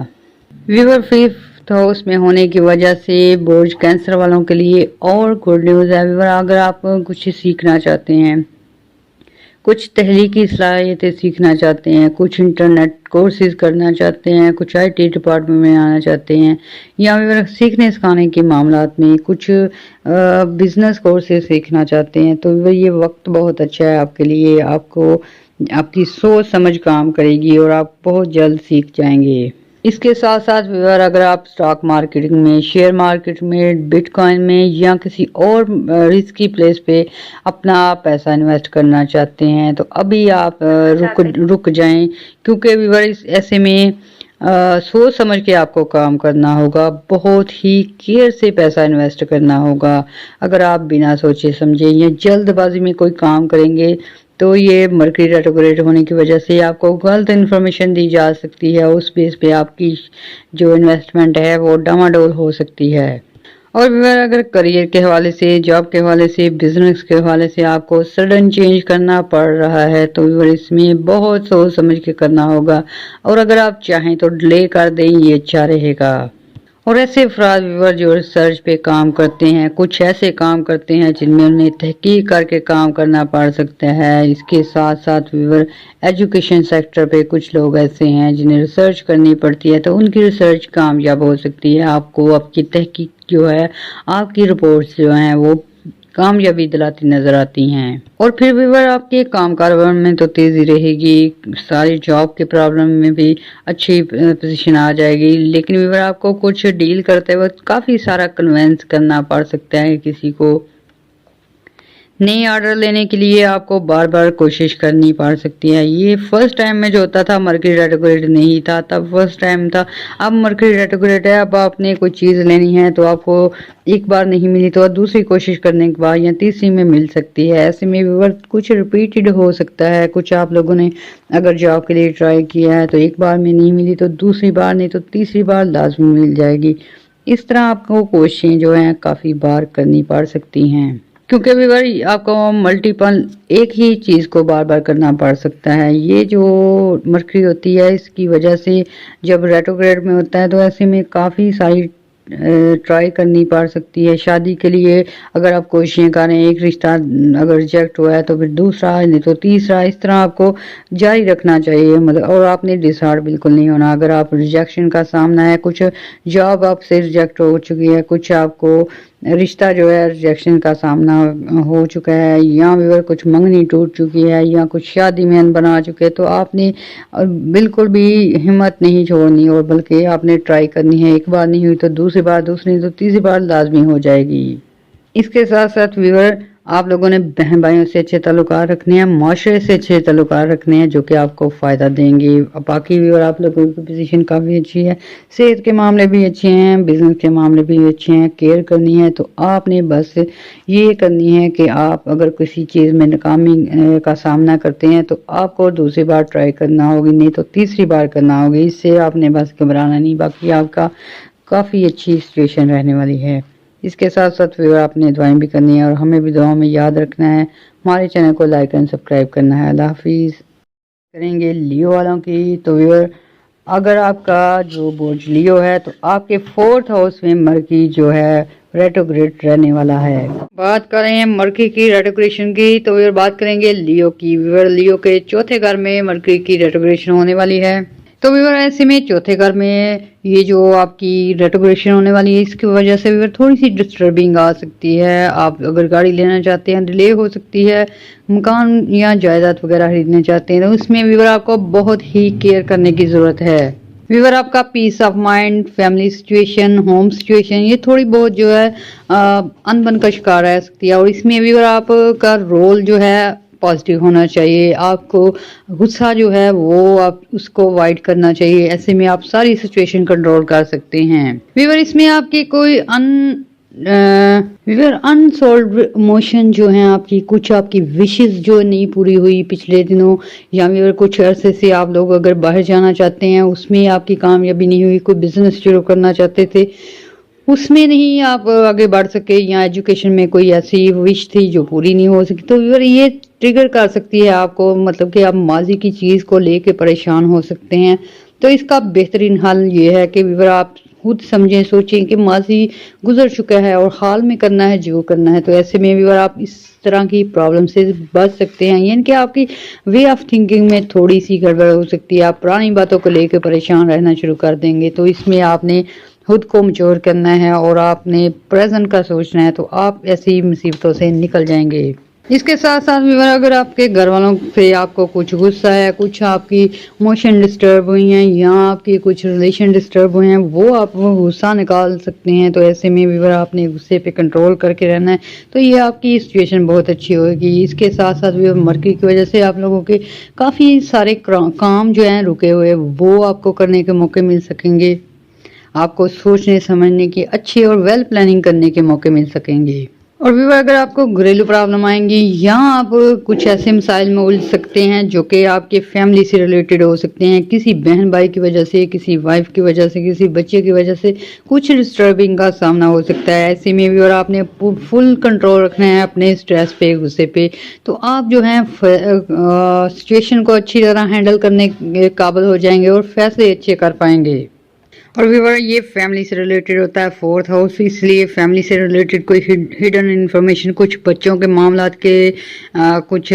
ویور 5th ہاؤس میں ہونے کی وجہ سے برج کینسر والوں کے لیے اور گڈ نیوز ہے. ویور اگر آپ کچھ سیکھنا چاہتے ہیں, کچھ تحلیقی صلاحیتیں سیکھنا چاہتے ہیں، کچھ انٹرنیٹ کورسز کرنا چاہتے ہیں، کچھ آئی ٹی ڈپارٹمنٹ میں آنا چاہتے ہیں، یا پھر سیکھنے سکھانے کے معاملات میں کچھ بزنس کورسز سیکھنا چاہتے ہیں، تو یہ وقت بہت اچھا ہے آپ کے لیے. آپ کو آپ کی سوچ سمجھ کام کرے گی اور آپ بہت جلد سیکھ جائیں گے. اس کے ساتھ ساتھ اگر آپ سٹاک مارکیٹنگ میں، شیئر مارکیٹ میں، بٹ کوائن میں یا کسی اور رسکی پلیس پہ اپنا پیسہ انویسٹ کرنا چاہتے ہیں تو ابھی آپ رک جائیں، کیونکہ ویور ایسے میں سوچ سمجھ کے آپ کو کام کرنا ہوگا، بہت ہی کیئر سے پیسہ انویسٹ کرنا ہوگا. اگر آپ بنا سوچے سمجھے یا جلد بازی میں کوئی کام کریں گے تو یہ مرکری ریٹروگریڈ ہونے کی وجہ سے آپ کو غلط انفارمیشن دی جا سکتی ہے، اس بیس پہ آپ کی جو انویسٹمنٹ ہے وہ ڈاماڈول ہو سکتی ہے. اور اگر کریئر کے حوالے سے، جاب کے حوالے سے، بزنس کے حوالے سے آپ کو سڈن چینج کرنا پڑ رہا ہے تو اس میں بہت سوچ سمجھ کے کرنا ہوگا، اور اگر آپ چاہیں تو ڈیلے کر دیں، یہ اچھا رہے گا. اور ایسے افراد جو ریسرچ پہ کام کرتے ہیں، کچھ ایسے کام کرتے ہیں جن میں انہیں تحقیق کر کے کام کرنا پڑ سکتا ہے. اس کے ساتھ ساتھ ایجوکیشن سیکٹر پہ کچھ لوگ ایسے ہیں جنہیں ریسرچ کرنی پڑتی ہے تو ان کی ریسرچ کامیاب ہو سکتی ہے. آپ کو آپ کی تحقیق جو ہے، آپ کی رپورٹس جو ہیں وہ کامیابی دلاتی نظر آتی ہیں. اور پھر بھی آپ کے کام کاروبار میں تو تیزی رہے گی، ساری جاب کے پرابلم میں بھی اچھی پوزیشن آ جائے گی. لیکن آپ کو کچھ ڈیل کرتے وقت کافی سارا کنوینس کرنا پڑ سکتا ہے کسی کو. نئے آرڈر لینے کے لیے آپ کو بار بار کوشش کرنی پڑ سکتی ہے. یہ فرسٹ ٹائم میں جو ہوتا تھا مرکری ریٹروگریڈ نہیں تھا، تب فرسٹ ٹائم تھا. اب مرکری ریٹروگریڈ ہے، اب آپ نے کوئی چیز لینی ہے تو آپ کو ایک بار نہیں ملی تو دوسری کوشش کرنے کے بعد یا تیسری میں مل سکتی ہے. ایسے میں کچھ ریپیٹڈ ہو سکتا ہے. کچھ آپ لوگوں نے اگر جاب کے لیے ٹرائی کیا ہے تو ایک بار میں نہیں ملی تو دوسری بار نہیں تو تیسری بار لازمی مل جائے گی. اس طرح آپ کو کوششیں جو ہیں کافی بار کرنی پڑ سکتی ہیں، کیونکہ آپ کو ملٹیپل ایک ہی چیز کو بار بار کرنا پڑ سکتا ہے. یہ جو مرکری ہوتی ہے اس کی وجہ سے جب ریٹروگریڈ میں ہوتا ہے تو ایسے میں کافی ساری ٹرائی کرنی پڑ سکتی ہے. شادی کے لیے اگر آپ کوششیں کریں، ایک رشتہ اگر ریجیکٹ ہوا ہے تو پھر دوسرا نہیں تو تیسرا، اس طرح آپ کو جاری رکھنا چاہیے. اور آپ نے ڈسہارڈ بالکل نہیں ہونا. اگر آپ ریجیکشن کا سامنا ہے، کچھ جاب آپ سے ریجیکٹ ہو چکی ہے، کچھ آپ کو رشتہ جو ہے ریجیکشن کا سامنا ہو چکا ہے، یا کچھ منگنی ٹوٹ چکی ہے، یا کچھ شادی میں بنا چکے، تو آپ نے بالکل بھی ہمت نہیں چھوڑنی اور بلکہ آپ نے ٹرائی کرنی ہے. ایک بار نہیں ہوئی تو دوسری بار، دوسری تو تیسری بار لازمی ہو جائے گی. اس کے ساتھ ساتھ آپ لوگوں نے بہن بھائیوں سے اچھے تعلقات رکھنے ہیں، معاشرے سے اچھے تعلقات رکھنے ہیں جو کہ آپ کو فائدہ دیں گے. باقی آپ لوگوں کی پوزیشن کافی اچھی ہے، صحت کے معاملے بھی اچھے ہیں، بزنس کے معاملے بھی اچھے ہیں. کیئر کرنی ہے تو آپ نے بس یہ کرنی ہے کہ آپ اگر کسی چیز میں ناکامی کا سامنا کرتے ہیں تو آپ کو دوسری بار ٹرائی کرنا ہوگی، نہیں تو تیسری بار کرنا ہوگی. اس سے آپ نے بس گھبرانا نہیں، باقی آپ کا کافی اچھی سچویشن رہنے والی ہے. اس کے ساتھ ساتھ آپ نے دعائیں بھی کرنی ہے اور ہمیں بھی دعاؤں میں یاد رکھنا ہے. ہمارے چینل کو لائک اینڈ سبسکرائب کرنا ہے. اللہ حافظ. کریں گے لیو والوں کی. تو اگر آپ کا جو برج لیو ہے تو آپ کے 4th ہاؤس میں مرکی جو ہے ریٹروگریڈ رہنے والا ہے. بات کریں ہیں مرکی کی ریٹروگریشن کی تو بات کریں گے لیو کی. لیو کے 4تھے گھر میں مرکی کی ریٹروگریشن ہونے والی ہے. تو ایسے میں 4تھے گھر میں یہ جو آپ کی ریٹروگریشن ہونے والی ہے، اس کی وجہ سے تھوڑی سی ڈسٹربنگ آ سکتی ہے. آپ اگر گاڑی لینا چاہتے ہیں ڈیلے ہو سکتی ہے، مکان یا جائیداد وغیرہ خریدنا چاہتے ہیں تو اس میں آپ کو بہت ہی کیئر کرنے کی ضرورت ہے. آپ کا peace of mind, family situation, home situation یہ تھوڑی بہت جو ہے انبن کا شکار رہ سکتی ہے. اور اس میں آپ کا رول جو ہے پازیٹیو ہونا چاہیے. آپ کو غصہ جو ہے وہ آپ اس کو وائڈ کرنا چاہیے. ایسے میں آپ ساری سچویشن کنٹرول کر سکتے ہیں. اس میں آپ کی کوئی انسولڈ ایموشن جو ہیں، آپ کی کچھ آپ کی وشز جو نہیں پوری ہوئی پچھلے دنوں، یا کچھ عرصے سے آپ لوگ اگر باہر جانا چاہتے ہیں اس میں آپ کی کامیابی نہیں ہوئی، کوئی بزنس شروع کرنا چاہتے تھے اس میں نہیں آپ آگے بڑھ سکے، یا ایجوکیشن میں کوئی ایسی وش تھی جو پوری نہیں ہو سکی، تو یہ ٹریگر کر سکتی ہے آپ کو، مطلب کہ آپ ماضی کی چیز کو لے کے پریشان ہو سکتے ہیں. تو اس کا بہترین حل یہ ہے کہ آپ خود سمجھیں سوچیں کہ ماضی گزر چکا ہے اور حال میں کرنا ہے جو کرنا ہے. تو ایسے میں بھی آپ اس طرح کی پرابلم سے بچ سکتے ہیں. یعنی کہ آپ کی وے آف تھنکنگ میں تھوڑی سی گڑبڑ ہو سکتی ہے, آپ پرانی باتوں کو لے کے پریشان رہنا شروع کر دیں گے. تو اس میں آپ نے خود کو میچور کرنا ہے اور آپ نے پریزنٹ کا سوچنا ہے, تو آپ ایسی مصیبتوں سے نکل جائیں گے. اس کے ساتھ ساتھ بھی اگر آپ کے گھر والوں سے آپ کو کچھ غصہ ہے, کچھ آپ کی موشن ڈسٹرب ہوئی ہیں یا آپ کی کچھ ریلیشن ڈسٹرب ہوئے ہیں, وہ آپ غصہ نکال سکتے ہیں. تو ایسے میں بھی آپ نے غصے پہ کنٹرول کر کے رہنا ہے, تو یہ آپ کی سچویشن بہت اچھی ہوگی. اس کے ساتھ ساتھ بھی مرکی کی وجہ سے آپ لوگوں کے کافی سارے کام جو ہیں رکے ہوئے, وہ آپ کو کرنے کے موقع مل سکیں گے. آپ کو سوچنے سمجھنے کی اچھی اور ویل پلاننگ کرنے کے موقع مل سکیں گے. اور بھی اگر آپ کو گھریلو پرابلم آئیں گی یا آپ کچھ ایسے مسائل میں الجھ سکتے ہیں جو کہ آپ کے فیملی سے ریلیٹڈ ہو سکتے ہیں, کسی بہن بھائی کی وجہ سے, کسی وائف کی وجہ سے, کسی بچے کی وجہ سے کچھ ڈسٹربنگ کا سامنا ہو سکتا ہے. ایسے میں بھی اور آپ نے فل کنٹرول رکھنا ہے اپنے سٹریس پہ, غصے پہ, تو آپ جو ہیں سچویشن کو اچھی طرح ہینڈل کرنے کے قابل ہو جائیں گے اور فیصلے اچھے کر پائیں گے. اور ویور یہ فیملی سے ریلیٹڈ ہوتا ہے 4th ہاؤس, اس لیے فیملی سے ریلیٹڈ کوئی ہڈن انفارمیشن, کچھ بچوں کے معاملات کے کچھ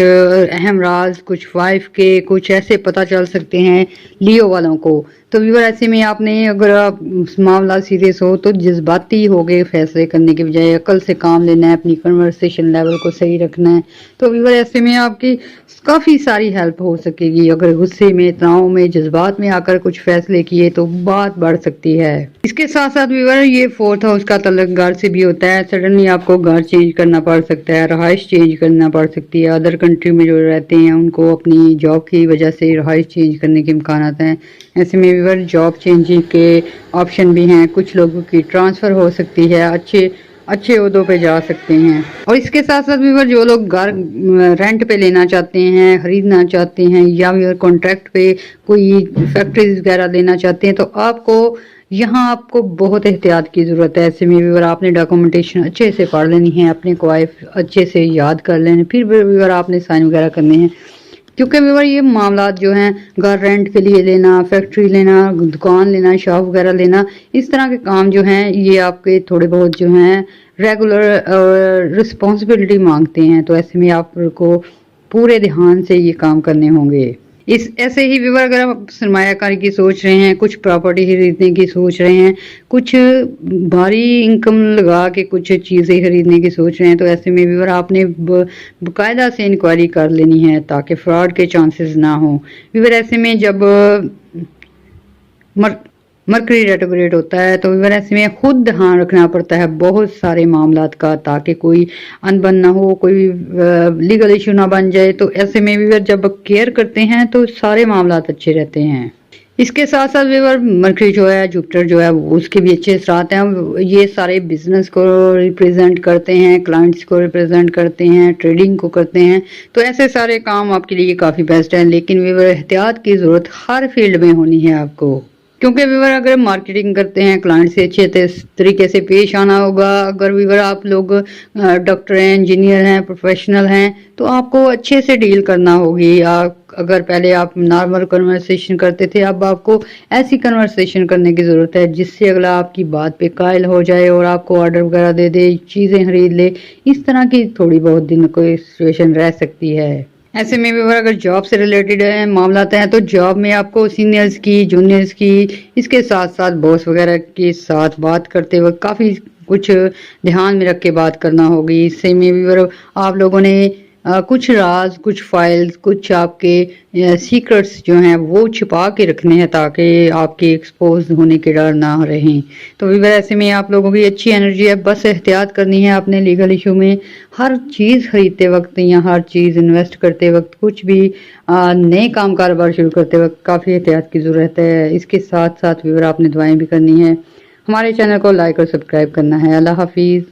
اہم راز, کچھ وائف کے کچھ ایسے پتہ چل سکتے ہیں لیو والوں کو. تو ویور ایسے میں آپ نے اگر آپ معاملات سیریس ہو تو جذباتی ہو گئے فیصلے کرنے کے بجائے عقل سے کام لینا ہے, اپنی کنورسیشن لیول کو صحیح رکھنا ہے. تو ویور ایسے میں آپ کی کافی ساری ہیلپ ہو سکے گی. اگر غصے میں, تناؤ میں, جذبات میں آ کر کچھ فیصلے کیے تو بات بڑھ سکتی ہے. اس کے ساتھ ساتھ ویور یہ 4th ہاؤس کا تعلق گھر سے بھی ہوتا ہے. سڈنلی آپ کو گھر چینج کرنا پڑ سکتا ہے, رہائش چینج کرنا پڑ سکتی ہے. ادر کنٹری میں جو رہتے ہیں ان کو اپنی جاب کی وجہ سے رہائش چینج کرنے کے امکانات ہیں. ایسے میں ویور جاب چینجنگ کے آپشن بھی ہیں. کچھ لوگوں کی ٹرانسفر ہو سکتی ہے, اچھے عہدوں پہ جا سکتے ہیں. اور اس کے ساتھ ساتھ بھی جو لوگ گھر رینٹ پہ لینا چاہتے ہیں, خریدنا چاہتے ہیں, یا بھی کانٹریکٹ پہ کوئی فیکٹریز وغیرہ لینا چاہتے ہیں, تو آپ کو یہاں آپ کو بہت احتیاط کی ضرورت ہے. ایسے میں بھی آپ نے ڈاکومنٹیشن اچھے سے پڑھ لینی ہے, اپنے کوائف اچھے سے یاد کر لینے, پھر بھی آپ نے سائن وغیرہ کرنے ہیں. کیونکہ ویور یہ معاملات جو ہیں گھر رینٹ کے لیے لینا, فیکٹری لینا, دکان لینا, شاپ وغیرہ لینا, اس طرح کے کام جو ہیں یہ آپ کے تھوڑے بہت جو ہیں ریگولر رسپانسبلٹی مانگتے ہیں. تو ایسے میں آپ کو پورے دھیان سے یہ کام کرنے ہوں گے. ایسے ہی ویور اگر آپ سرمایہ کاری کی سوچ رہے ہیں, کچھ پراپرٹی خریدنے کی سوچ رہے ہیں, کچھ بھاری انکم لگا کے کچھ چیزیں خریدنے کی سوچ رہے ہیں, تو ایسے میں ویور آپ نے باقاعدہ سے انکوائری کر لینی ہے تاکہ فراڈ کے چانسز نہ ہوں. ویور ایسے میں جب مرکری ریٹروگریڈ ہوتا ہے تو ویور ایسے میں خود دھیان رکھنا پڑتا ہے بہت سارے معاملات کا, تاکہ کوئی انبن نہ ہو, کوئی لیگل ایشو نہ بن جائے. تو ایسے میں ویور جب کیئر کرتے ہیں تو سارے معاملات اچھے رہتے ہیں. اس کے ساتھ ساتھ ویور مرکری جو ہے, جوپٹر جو ہے, اس کے بھی اچھے اثرات ہیں. یہ سارے بزنس کو ریپریزنٹ کرتے ہیں, کلائنٹس کو ریپریزنٹ کرتے ہیں, ٹریڈنگ کو کرتے ہیں. تو ایسے سارے کام آپ کے لیے کافی بیسٹ ہیں, لیکن ویور احتیاط کی ضرورت ہر فیلڈ میں ہونی ہے آپ کو. کیونکہ ویور اگر مارکیٹنگ کرتے ہیں, کلائنٹ سے اچھے طریقے سے پیش آنا ہوگا. اگر ویور آپ لوگ ڈاکٹر ہیں, انجینئر ہیں, پروفیشنل ہیں, تو آپ کو اچھے سے ڈیل کرنا ہوگی. اگر پہلے آپ نارمل کنورسیشن کرتے تھے, اب آپ کو ایسی کنورسیشن کرنے کی ضرورت ہے جس سے اگلا آپ کی بات پہ قائل ہو جائے اور آپ کو آرڈر وغیرہ دے دے, چیزیں خرید لے. اس طرح کی تھوڑی بہت دن کوئی سچویشن رہ سکتی ہے. ایسے میں بھی اگر جاب سے ریلیٹڈ معاملات ہیں تو جاب میں آپ کو سینئرز کی, جونیئرز کی, اس کے ساتھ ساتھ باس وغیرہ کے ساتھ بات کرتے وقت کافی کچھ دھیان میں رکھ کے بات کرنا ہوگی. اس سے میں بھی آپ لوگوں نے کچھ راز, کچھ فائلز, کچھ آپ کے سیکرٹس جو ہیں وہ چھپا کے رکھنے ہیں تاکہ آپ کے ایکسپوز ہونے کے ڈر نہ رہیں. تو ایسے میں آپ لوگوں کی اچھی انرجی ہے, بس احتیاط کرنی ہے اپنے لیگل ایشو میں. ہر چیز خریدتے وقت یا ہر چیز انویسٹ کرتے وقت, کچھ بھی نئے کام کاروبار شروع کرتے وقت کافی احتیاط کی ضرورت ہے. اس کے ساتھ ساتھ ویور آپ نے دعائیں بھی کرنی ہے. ہمارے چینل کو لائک اور سبسکرائب کرنا ہے. اللہ حافظ.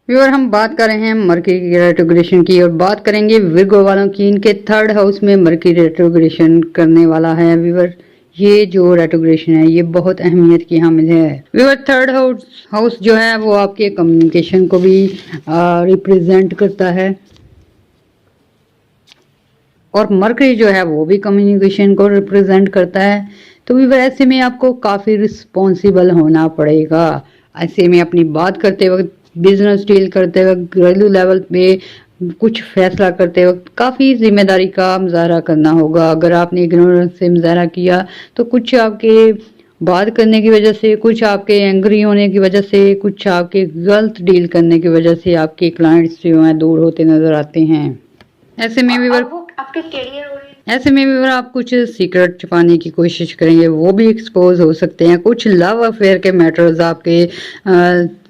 ویور ہم بات کر رہے ہیں مرکری کی ریٹروگریشن کی, اور بات کریں گے ورگو والوں کی. ان کے 3rd ہاؤس میں مرکری ریٹروگریشن کرنے والا ہے. ویور یہ جو ریٹروگریشن ہے یہ بہت اہمیت کی حامل ہے. ویور 3rd ہاؤس جو ہے وہ آپ کے کمیونیکیشن کو بھی ریپریزنٹ کرتا ہے, اور مرکری جو ہے وہ بھی کمیونیکیشن کو ریپریزنٹ کرتا ہے. तो भी ऐसे में आपको काफ़ी रिस्पॉन्सिबल होना पड़ेगा। ऐसे में अपनी बात करते वक्त, बिजनेस डील करते वक्त, घरेलू लेवल पे कुछ फैसला करते वक्त काफ़ी जिम्मेदारी का मुजाहरा करना होगा। अगर आपने इग्नोरेंस से मुजाहरा किया तो कुछ आपके बात करने की वजह से, कुछ आपके एंग्री होने की वजह से, कुछ आपके गलत डील करने की वजह से आपके क्लाइंट्स जो हैं दूर होते नजर आते हैं। ऐसे में भी आपके करियर ऐसे में भी अगर आप कुछ सीक्रेट छुपाने की कोशिश करेंगे वो भी एक्सपोज हो सकते हैं। कुछ लव अफेयर के मैटर्स आपके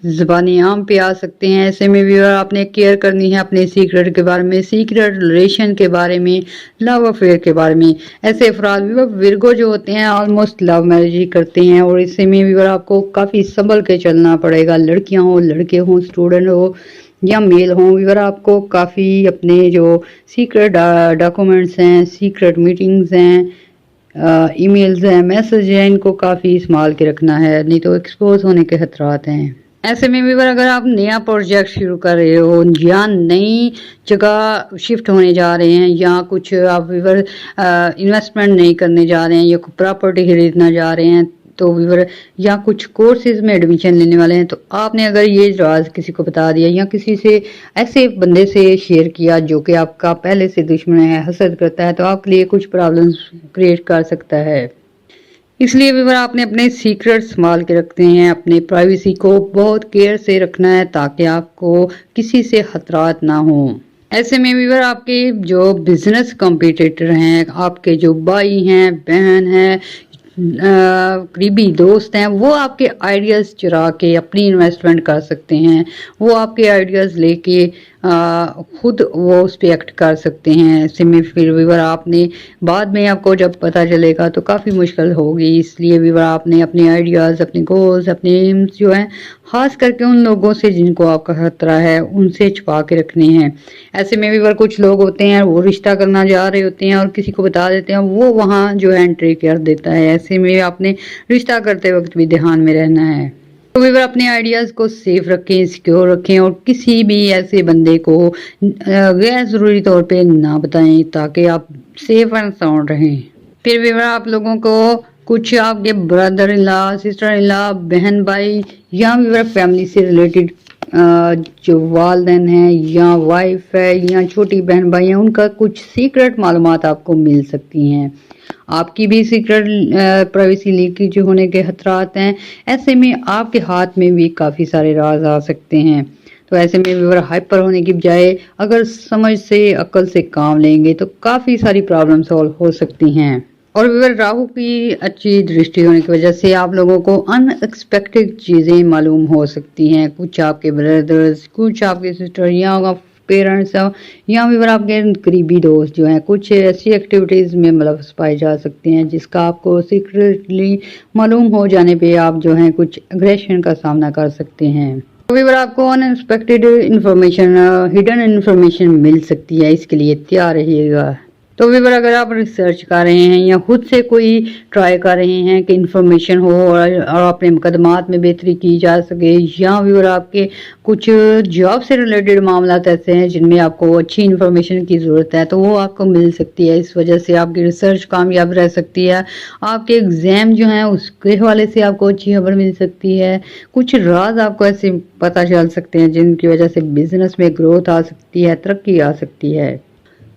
ज़बानी आम पे आ सकते हैं। ऐसे में भी अगर आपने केयर करनी है अपने सीक्रेट के बारे में, सीक्रेट रिलेशन के बारे में, लव अफेयर के बारे में। ऐसे अफराद भी विर्गो जो होते हैं ऑलमोस्ट लव मैरिज ही करते हैं, और इससे में भी अगर आपको काफ़ी संभल के चलना पड़ेगा। लड़कियां हो, लड़के हों, स्टूडेंट हो या मेल हों, अगर आपको काफ़ी अपने जो सीक्रेट डॉक्यूमेंट्स हैं, सीक्रेट मीटिंग्स हैं, ईमेल्स हैं, मैसेज हैं, इनको काफ़ी संभाल के रखना है, नहीं तो एक्सपोज होने के खतरात हैं। ऐसे में भी अगर आप नया प्रोजेक्ट शुरू कर रहे हो या नई जगह शिफ्ट होने जा रहे हैं, या कुछ आप इन्वेस्टमेंट नहीं करने जा रहे हैं, या प्रॉपर्टी खरीदना जा रहे हैं, तो व्यूवर या कुछ कोर्सेज में एडमिशन लेने वाले हैं, तो आपने अगर ये राज किसी को बता दिया या किसी से ऐसे बंदे से शेयर किया जो कि आपका पहले से दुश्मन है, हसद करता है, तो आपके लिए कुछ प्रॉब्लम्स क्रिएट कर सकता है। इसलिए व्यूवर आपने अपने सीक्रेट संभाल के रखते हैं, अपने प्राइवेसी को बहुत केयर से रखना है ताकि आपको किसी से खतरात ना हो। ऐसे में व्यूवर आपके जो बिजनेस कॉम्पिटिटर हैं, आपके जो भाई हैं, बहन हैं, करीबी दोस्त हैं, वो आपके आइडियाज़ चुरा के अपनी इन्वेस्टमेंट कर सकते हैं। वो आपके आइडियाज़ लेके खुद वो उस पर एक्ट कर सकते हैं। ऐसे में फिर व्यूवर आपने बाद में आपको जब पता चलेगा तो काफ़ी मुश्किल होगी। इसलिए व्यूवर आपने अपने आइडियाज़, अपने गोल्स, अपने एम्स जो हैं, ख़ास करके उन लोगों से जिनको आपका खतरा है, उनसे छुपा के रखने हैं। ऐसे में व्यूवर कुछ लोग होते हैं वो रिश्ता करना जा रहे होते हैं और किसी को बता देते हैं, वो वहाँ जो है एंट्री कर देता है। ऐसे में आपने रिश्ता करते वक्त भी ध्यान में रहना है। तो व्यूवर अपने आइडियाज़ को सेफ रखें, सिक्योर रखें, और किसी भी ऐसे बंदे को गैर ज़रूरी तौर पे ना बताएं ताकि आप सेफ एंड साउंड रहें। फिर व्यूवर आप लोगों को कुछ आपके brother in law, sister in law, बहन भाई या व्यूवर फैमिली से रिलेटेड जो वालदैन हैं या वाइफ है या छोटी बहन भाई हैं, उनका कुछ सीक्रेट मालूमात आपको मिल सकती हैं। आपकी भी सीक्रेट प्राइवेसी लीकेज होने के खतरात हैं। ऐसे में आपके हाथ में भी काफ़ी सारे राज आ सकते हैं। तो ऐसे में व्यूवर हाइपर होने की बजाय अगर समझ से, अक्ल से काम लेंगे तो काफ़ी सारी प्रॉब्लम सॉल्व हो सकती हैं। और व्यूवर राहु की अच्छी दृष्टि होने की वजह से आप लोगों को अनएक्सपेक्टेड चीज़ें मालूम हो सकती हैं। कुछ आपके ब्रदर्स, कुछ आपके सिस्टर या पेरेंट्स या व्यूवर आपके करीबी दोस्त जो हैं, कुछ ऐसी एक्टिविटीज़ में मुलव्वस पाए जा सकते हैं जिसका आपको सीक्रेटली मालूम हो जाने पे आप जो हैं कुछ एग्रेशन का सामना कर सकते हैं। तो व्यूवर आपको अनएक्सपेक्टेड इंफॉर्मेशन, हिडन इंफॉर्मेशन मिल सकती है, इसके लिए तैयार रहिएगा। तो व्यूवर अगर आप रिसर्च कर रहे हैं या खुद से कोई ट्राई कर रहे हैं कि इन्फॉर्मेशन हो और अपने मुकदमात में बेहतरी की जा सके, या व्यूवर आपके कुछ जॉब से रिलेटेड मामला ऐसे हैं जिनमें आपको अच्छी इन्फॉर्मेशन की ज़रूरत है, तो वो आपको मिल सकती है। इस वजह से आपकी रिसर्च कामयाब रह सकती है। आपके एग्ज़ाम जो हैं उसके हवाले से आपको अच्छी खबर मिल सकती है। कुछ राज आपको ऐसे पता चल सकते हैं जिनकी वजह से बिजनेस में ग्रोथ आ सकती है, तरक्की आ सकती है।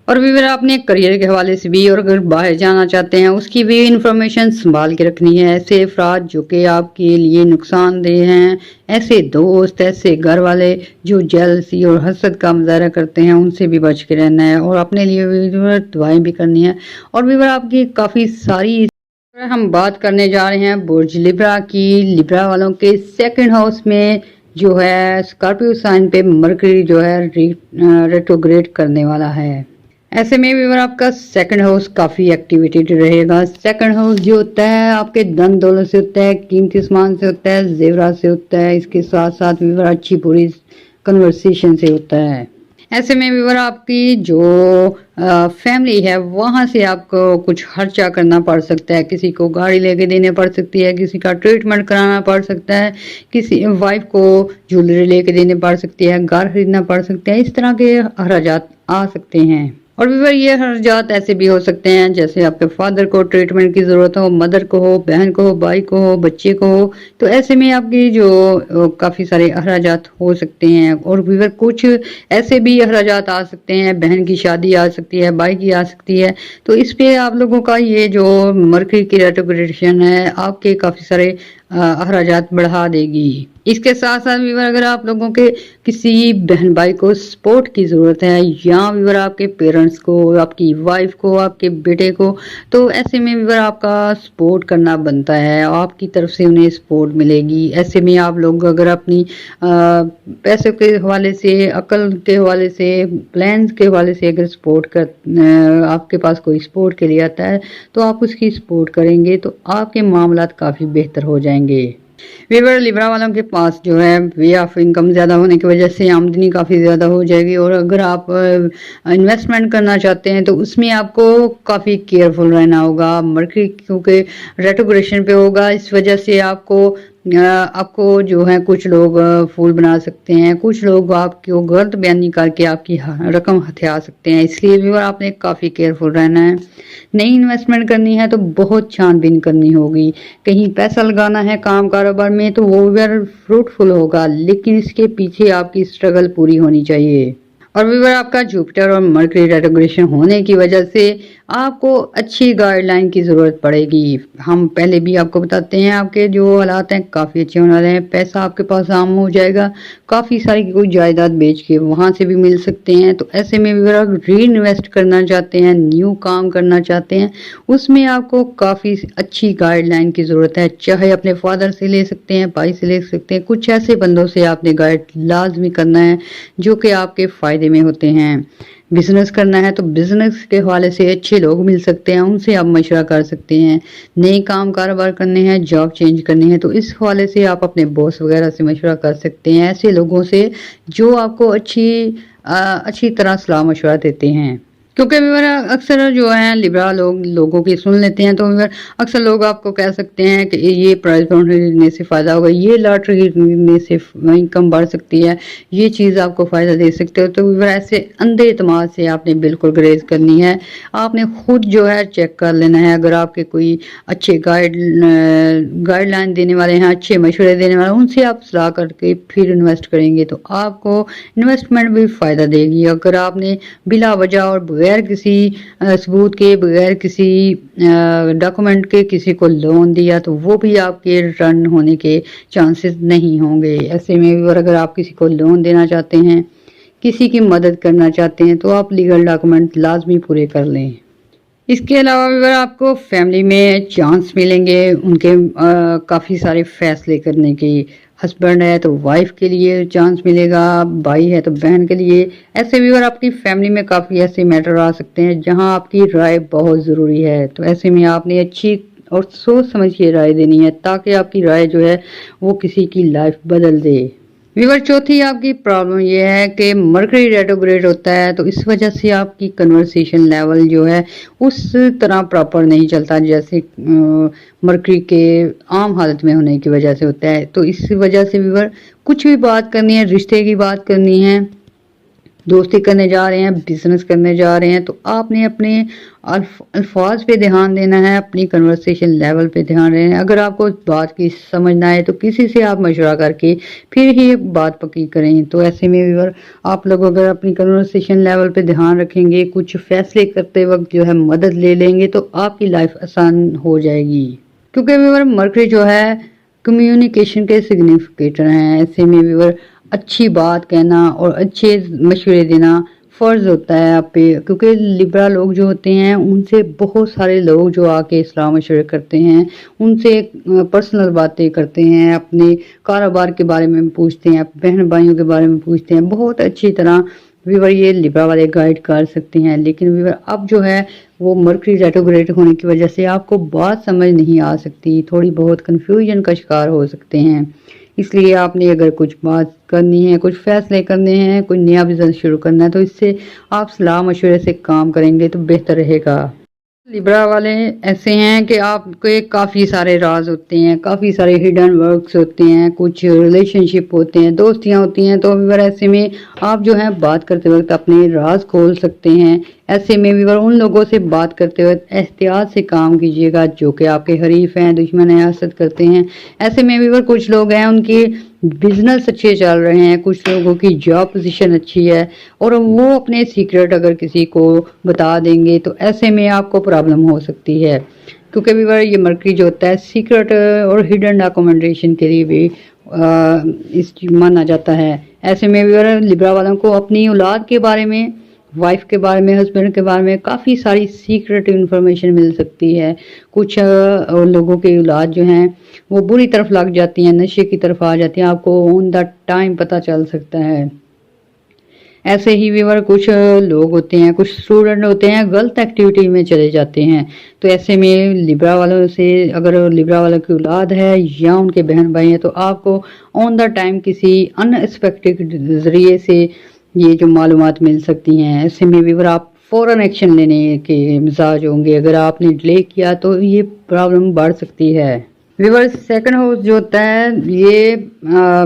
और व्यूवर आपने करियर के हवाले से भी, और अगर बाहर जाना चाहते हैं उसकी भी इंफॉर्मेशन संभाल के रखनी है। ऐसे अफराद जो कि आपके लिए नुकसानदेह हैं, ऐसे दोस्त, ऐसे घर वाले जो जेलसी और हसद का मुजाहरा करते हैं, उनसे भी बच के रहना है और अपने लिए भी दुआएं भी करनी है। और व्यूवर आपकी काफ़ी सारी, हम बात करने जा रहे हैं बुर्ज लिब्रा की। लिब्रा वालों के सेकंड हाउस में जो है स्कॉर्पियो साइन पे मरकरी जो है रेट्रोग्रेड करने वाला है। ऐसे में व्यूवर आपका सेकंड हाउस काफ़ी एक्टिवेटेड रहेगा। सेकंड हाउस जो होता है आपके धन दौलत से होता है, कीमती सामान से होता है, जेवरात से होता है, इसके साथ साथ व्यूवर अच्छी बुरी कन्वर्सेशन से होता है। ऐसे में व्यूवर आपकी जो फैमिली है वहाँ से आपको कुछ खर्चा करना पड़ सकता है। किसी को गाड़ी लेके देने पड़ सकती है, किसी का ट्रीटमेंट कराना पड़ सकता है, किसी वाइफ को ज्वेलरी लेके देने पड़ सकती है, घर खरीदना पड़ सकता है। इस तरह के अखराजात आ सकते हैं। और व्यूअर ये अखराजात ऐसे भी हो सकते हैं जैसे आपके फादर को ट्रीटमेंट की ज़रूरत हो, मदर को हो, बहन को हो, भाई को हो, बच्चे को हो, तो ऐसे में आपकी जो काफ़ी सारे अखराजात हो सकते हैं। और व्यूअर कुछ ऐसे भी अखराजात आ सकते हैं, बहन की शादी आ सकती है, भाई की आ सकती है, तो इस पे आप लोगों का ये जो मरकरी की रेट्रोग्रेडेशन है आपके काफ़ी सारे अखराजात बढ़ा देगी। इसके साथ साथ व्यूअर अगर आप लोगों के किसी बहन भाई को सपोर्ट की ज़रूरत है या व्यूअर आपके पेरेंट्स को, आपकी वाइफ को, आपके बेटे को, तो ऐसे में व्यूअर आपका सपोर्ट करना बनता है, आपकी तरफ से उन्हें सपोर्ट मिलेगी। ऐसे में आप लोग अगर अपनी पैसों के हवाले से, अकल के हवाले से, प्लान्स के हवाले से अगर सपोर्ट कर आपके पास कोई सपोर्ट के लिए आता है तो आप उसकी सपोर्ट करेंगे तो आपके मामलात काफ़ी बेहतर हो जाएंगे। व्यूअर लिब्रा वालों के पास जो है वे ऑफ इनकम ज़्यादा होने की वजह से आमदनी काफ़ी ज़्यादा हो जाएगी। और अगर आप इन्वेस्टमेंट करना चाहते हैं तो उसमें आपको काफ़ी केयरफुल रहना होगा। मरकरी क्योंकि रेट्रोग्रेशन पे होगा, इस वजह से आपको जो है कुछ लोग फूल बना सकते हैं, कुछ लोग आपको गलत बयानी करके आपकी रकम हथिया सकते हैं। इसलिए व्यूअर आपने काफ़ी केयरफुल रहना है। नई इन्वेस्टमेंट करनी है तो बहुत छानबीन करनी होगी। कहीं पैसा लगाना है काम कारोबार में तो वो व्यूअर फ्रूटफुल होगा, लेकिन इसके पीछे आपकी स्ट्रगल पूरी होनी चाहिए। और व्यूअर आपका जुपिटर और मरकरी रेट्रोग्रेशन होने की वजह से आपको अच्छी गाइडलाइन की ज़रूरत पड़ेगी। हम पहले भी आपको बताते हैं आपके जो हालात हैं काफ़ी अच्छे होने वाले हैं, पैसा आपके पास आम हो जाएगा, काफ़ी सारी कोई जायदाद बेच के वहाँ से भी मिल सकते हैं। तो ऐसे में भी अगर री इन्वेस्ट करना चाहते हैं, न्यू काम करना चाहते हैं, उसमें आपको काफ़ी अच्छी गाइडलाइन की ज़रूरत है। चाहे अपने फादर से ले सकते हैं, भाई से ले सकते हैं, कुछ ऐसे बंदों से आपने गाइड लाजमी करना है जो कि आपके फ़ायदे में होते हैं। बिजनेस करना है तो बिजनेस के हवाले से अच्छे लोग मिल सकते हैं, उनसे आप मशवरा कर सकते हैं। नए काम कारोबार करने हैं, जॉब चेंज करनी है तो इस हवाले से आप अपने बॉस वगैरह से मशवरा कर सकते हैं, ऐसे लोगों से जो आपको अच्छी तरह सलाह मशवरा देते हैं। क्योंकि व्यूअर अक्सर जो है लिब्रा लोगों की सुन लेते हैं, तो व्यूअर अक्सर लोग आपको कह सकते हैं कि ये प्राइस बाउंड खरीदने से फ़ायदा होगा, ये लॉटरी खरीदने से इनकम बढ़ सकती है, ये चीज़ आपको फ़ायदा दे सकते हो। तो व्यूअर ऐसे अंधे एतमाद से आपने बिल्कुल ग्रेज करनी है। आपने खुद जो है चेक कर लेना है। अगर आपके कोई अच्छे गाइडलाइन देने वाले हैं, अच्छे मशवरे देने वाले, उनसे आप सलाह करके फिर इन्वेस्ट करेंगे तो आपको इन्वेस्टमेंट भी फ़ायदा देगी। अगर आपने बिला वजह और बगैर किसी सबूत के, बगैर किसी डॉक्यूमेंट के किसी को लोन दिया तो वो भी आपके रिटर्न होने के चांसेस नहीं होंगे। ऐसे में भी अगर आप किसी को लोन देना चाहते हैं, किसी की मदद करना चाहते हैं तो आप लीगल डॉक्यूमेंट लाजमी पूरे कर लें। इसके अलावा भी अगर आपको फैमिली में चांस मिलेंगे उनके काफ़ी सारे फैसले करने की। हस्बैंड है तो वाइफ के लिए चांस मिलेगा, भाई है तो बहन के लिए। ऐसे भी अगर आपकी फैमिली में काफ़ी ऐसे मैटर आ सकते हैं जहां आपकी राय बहुत ज़रूरी है, तो ऐसे में आपने अच्छी और सोच समझ के राय देनी है ताकि आपकी राय जो है वो किसी की लाइफ बदल दे। व्यूअर चौथी आपकी प्रॉब्लम ये है कि मरकरी रेट्रोग्रेड होता है तो इस वजह से आपकी कन्वर्सेशन लेवल जो है उस तरह प्रॉपर नहीं चलता जैसे मरकरी के आम हालत में होने की वजह से होता है। तो इस वजह से व्यूअर कुछ भी बात करनी है, रिश्ते की बात करनी है, दोस्ती करने जा रहे हैं, बिजनेस करने जा रहे हैं, तो आपने अपने अल्फाज पे ध्यान देना है, अपनी कन्वर्सेशन लेवल पे ध्यान देना है। अगर आपको बात की समझना है तो किसी से आप मशवरा करके फिर ही बात पक्की करें। तो ऐसे में व्यूअर आप लोग अगर अपनी कन्वर्सेशन लेवल पे ध्यान रखेंगे, कुछ फैसले करते वक्त जो है मदद ले लेंगे तो आपकी लाइफ आसान हो जाएगी। क्योंकि व्यूअर मरकरी जो है कम्युनिकेशन के सिग्निफिकेटर हैं। ऐसे में व्यूअर अच्छी बात कहना और अच्छे मशवरे देना फ़र्ज़ होता है आप पे, क्योंकि लिब्रा लोग जो होते हैं उनसे बहुत सारे लोग जो आके इस्लाह मशवरे करते हैं, उनसे पर्सनल बातें करते हैं, अपने कारोबार के बारे में पूछते हैं, बहन भाइयों के बारे में पूछते हैं, बहुत अच्छी तरह व्यूअर ये लिब्रा वाले गाइड कर सकते हैं। लेकिन व्यूअर अब जो है वो मरकरी रेट्रोग्रेड होने की वजह से आपको बात समझ नहीं आ सकती, थोड़ी बहुत कन्फ्यूजन का शिकार हो सकते हैं। इसलिए आपने अगर कुछ बात करनी है, कुछ फैसले करने हैं, कोई नया बिजनेस शुरू करना है तो इससे आप सलाह मशवरे से काम करेंगे तो बेहतर रहेगा। लिब्रा वाले ऐसे हैं कि आपके काफ़ी सारे राज होते हैं, काफ़ी सारे हिडन वर्क्स होते हैं, कुछ रिलेशनशिप होते हैं, दोस्तियां होती हैं। तो अगर ऐसे में आप जो है बात करते वक्त अपने राज खोल सकते हैं, ऐसे में व्यूअर उन लोगों से बात करते वक्त एहतियात से काम कीजिएगा जो कि आपके हरीफ हैं, दुश्मन हैं, हसद करते हैं। ऐसे में व्यूअर कुछ लोग हैं उनके बिजनेस अच्छे चल रहे हैं, कुछ लोगों की जॉब पोजीशन अच्छी है और वो अपने सीक्रेट अगर किसी को बता देंगे तो ऐसे में आपको प्रॉब्लम हो सकती है, क्योंकि व्यूअर ये मरकरी जो होता है सीक्रेट और हिडन डॉक्यूमेंटेशन के लिए भी इस माना जाता है। ऐसे में व्यूअर लिब्रा वालों को अपनी औलाद के बारे में, वाइफ के बारे में, हस्बैंड के बारे में काफ़ी सारी सीक्रेट इन्फॉर्मेशन मिल सकती है। कुछ लोगों की औलाद जो हैं वो बुरी तरफ लग जाती हैं, नशे की तरफ आ जाती हैं, आपको ऑन द टाइम पता चल सकता है। ऐसे ही व्यूअर कुछ लोग होते हैं, कुछ स्टूडेंट होते हैं गलत एक्टिविटी में चले जाते हैं। तो ऐसे में लिब्रा वालों से, अगर लिब्रा वालों की औलाद है या उनके बहन भाई हैं, तो आपको ऑन द टाइम किसी अनएक्सपेक्टेड जरिए से ये जो मालूमात मिल सकती हैं। ऐसे में व्यूअर आप फ़ौरन एक्शन लेने के मिजाज होंगे। अगर आपने डिले किया तो ये प्रॉब्लम बढ़ सकती है। व्यूअर सेकंड हाउस जो होता है ये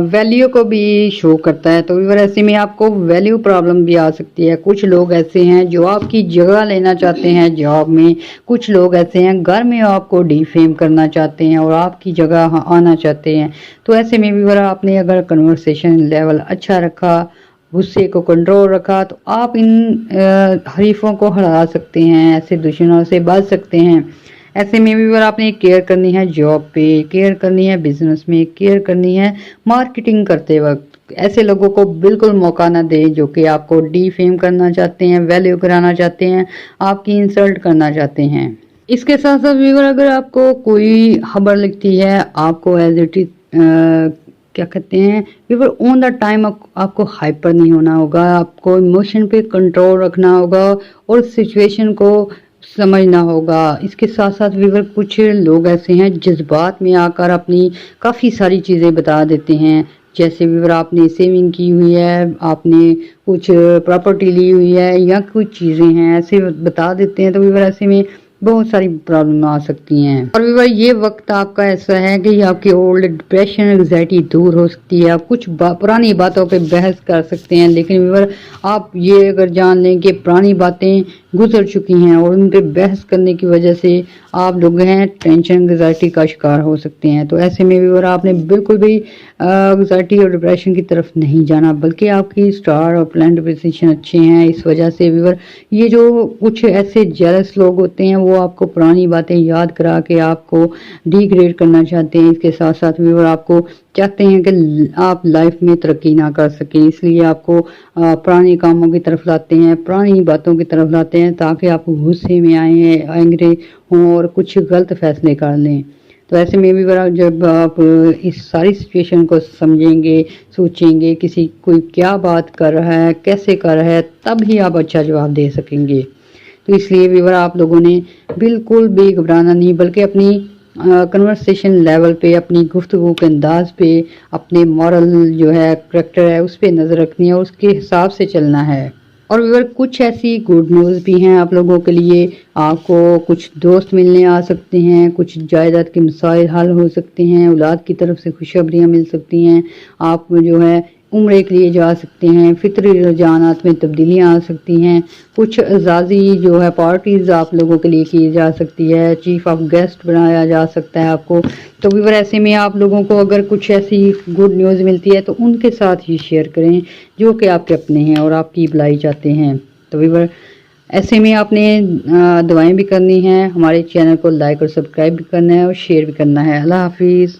वैल्यू को भी शो करता है। तो व्यूअर ऐसे में आपको वैल्यू प्रॉब्लम भी आ सकती है। कुछ लोग ऐसे हैं जो आपकी जगह लेना चाहते हैं जॉब में, कुछ लोग ऐसे हैं घर में आपको डिफेम करना चाहते हैं और आपकी जगह आना चाहते हैं। तो ऐसे में व्यूअर आपने अगर कन्वर्सेशन लेवल अच्छा रखा, गुस्से को कंट्रोल रखा, तो आप इन हरीफों को हरा सकते हैं, ऐसे दुश्मनों से बच सकते हैं। ऐसे में भी अगर आपने केयर करनी है जॉब पे, केयर करनी है बिजनेस में, केयर करनी है मार्केटिंग करते वक्त, ऐसे लोगों को बिल्कुल मौका ना दें जो कि आपको डीफेम करना चाहते हैं, वैल्यू कराना चाहते हैं, आपकी इंसल्ट करना चाहते हैं। इसके साथ साथ व्यूअर अगर आपको कोई खबर लिखती है, आपको एज इट इज क्या कहते हैं व्यूअर ऑन द टाइम आपको हाइपर नहीं होना होगा, आपको इमोशन पे कंट्रोल रखना होगा और सिचुएशन को समझना होगा। इसके साथ साथ व्यूअर कुछ लोग ऐसे हैं जज्बात में आकर अपनी काफ़ी सारी चीज़ें बता देते हैं। जैसे व्यूअर आपने सेविंग की हुई है, आपने कुछ प्रॉपर्टी ली हुई है या कुछ चीज़ें हैं ऐसे बता देते हैं। तो व्यूअर ऐसे में बहुत सारी प्रॉब्लम आ सकती हैं। और व्यूअर ये वक्त आपका ऐसा है कि आपकी ओल्ड डिप्रेशन, एंग्जाइटी दूर हो सकती है। आप कुछ पुरानी बातों पे बहस कर सकते हैं, लेकिन व्यूअर आप ये अगर जान लें कि पुरानी बातें गुजर चुकी हैं और उन पे बहस करने की वजह से आप लोग हैं टेंशन, एंग्जाइटी का शिकार हो सकते हैं। तो ऐसे में व्यूअर आपने बिल्कुल भी एंग्जाइटी और डिप्रेशन की तरफ नहीं जाना, बल्कि आपकी स्टार और प्लान पोजीशन अच्छे हैं। इस वजह से व्यूअर ये जो कुछ ऐसे जेलस लोग होते हैं वो आपको पुरानी बातें याद करा के आपको डिग्रेड करना चाहते हैं। इसके साथ साथ व्यूअर आपको चाहते हैं कि आप लाइफ में तरक्की ना कर सकें, इसलिए आपको पुराने कामों की तरफ लाते हैं, पुरानी बातों की तरफ लाते हैं ताकि आप गुस्से में आए, एंग्री हों और कुछ गलत फैसले कर लें। तो ऐसे में भी जब आप इस सारी सिचुएशन को समझेंगे, सोचेंगे किसी कोई क्या बात कर रहा है, कैसे कर रहा है, तब ही आप अच्छा जवाब दे सकेंगे। तो इसलिए व्यूअर आप लोगों ने बिल्कुल भी घबराना नहीं, बल्कि अपनी कन्वर्सेशन लेवल पे, अपनी गुफ्तगू के अंदाज पे, अपने मॉरल जो है करैक्टर है उस पर नज़र रखनी है और उसके हिसाब से चलना है। और व्यूअर कुछ ऐसी गुड न्यूज़ भी हैं आप लोगों के लिए। आपको कुछ दोस्त मिलने आ सकते हैं, कुछ जायदाद के मसाइल हल हो सकते हैं, औलाद की तरफ से खुशखबरियाँ मिल सकती हैं, आप जो है उम्रे के लिए जा सकते हैं, फितरी रुझानात में तब्दीलियाँ आ सकती हैं, कुछ एजाज़ी जो है पार्टीज़ आप लोगों के लिए की जा सकती है, चीफ ऑफ गेस्ट बनाया जा सकता है आपको। तो व्यूअर ऐसे में आप लोगों को अगर कुछ ऐसी गुड न्यूज़ मिलती है तो उनके साथ ही शेयर करें जो कि आपके अपने हैं और आपकी भलाई चाहते हैं। तो व्यूअर ऐसे में आपने दुआएं भी करनी हैं, हमारे चैनल को लाइक और सब्सक्राइब भी करना है और शेयर भी करना है। अल्लाह हाफिज़।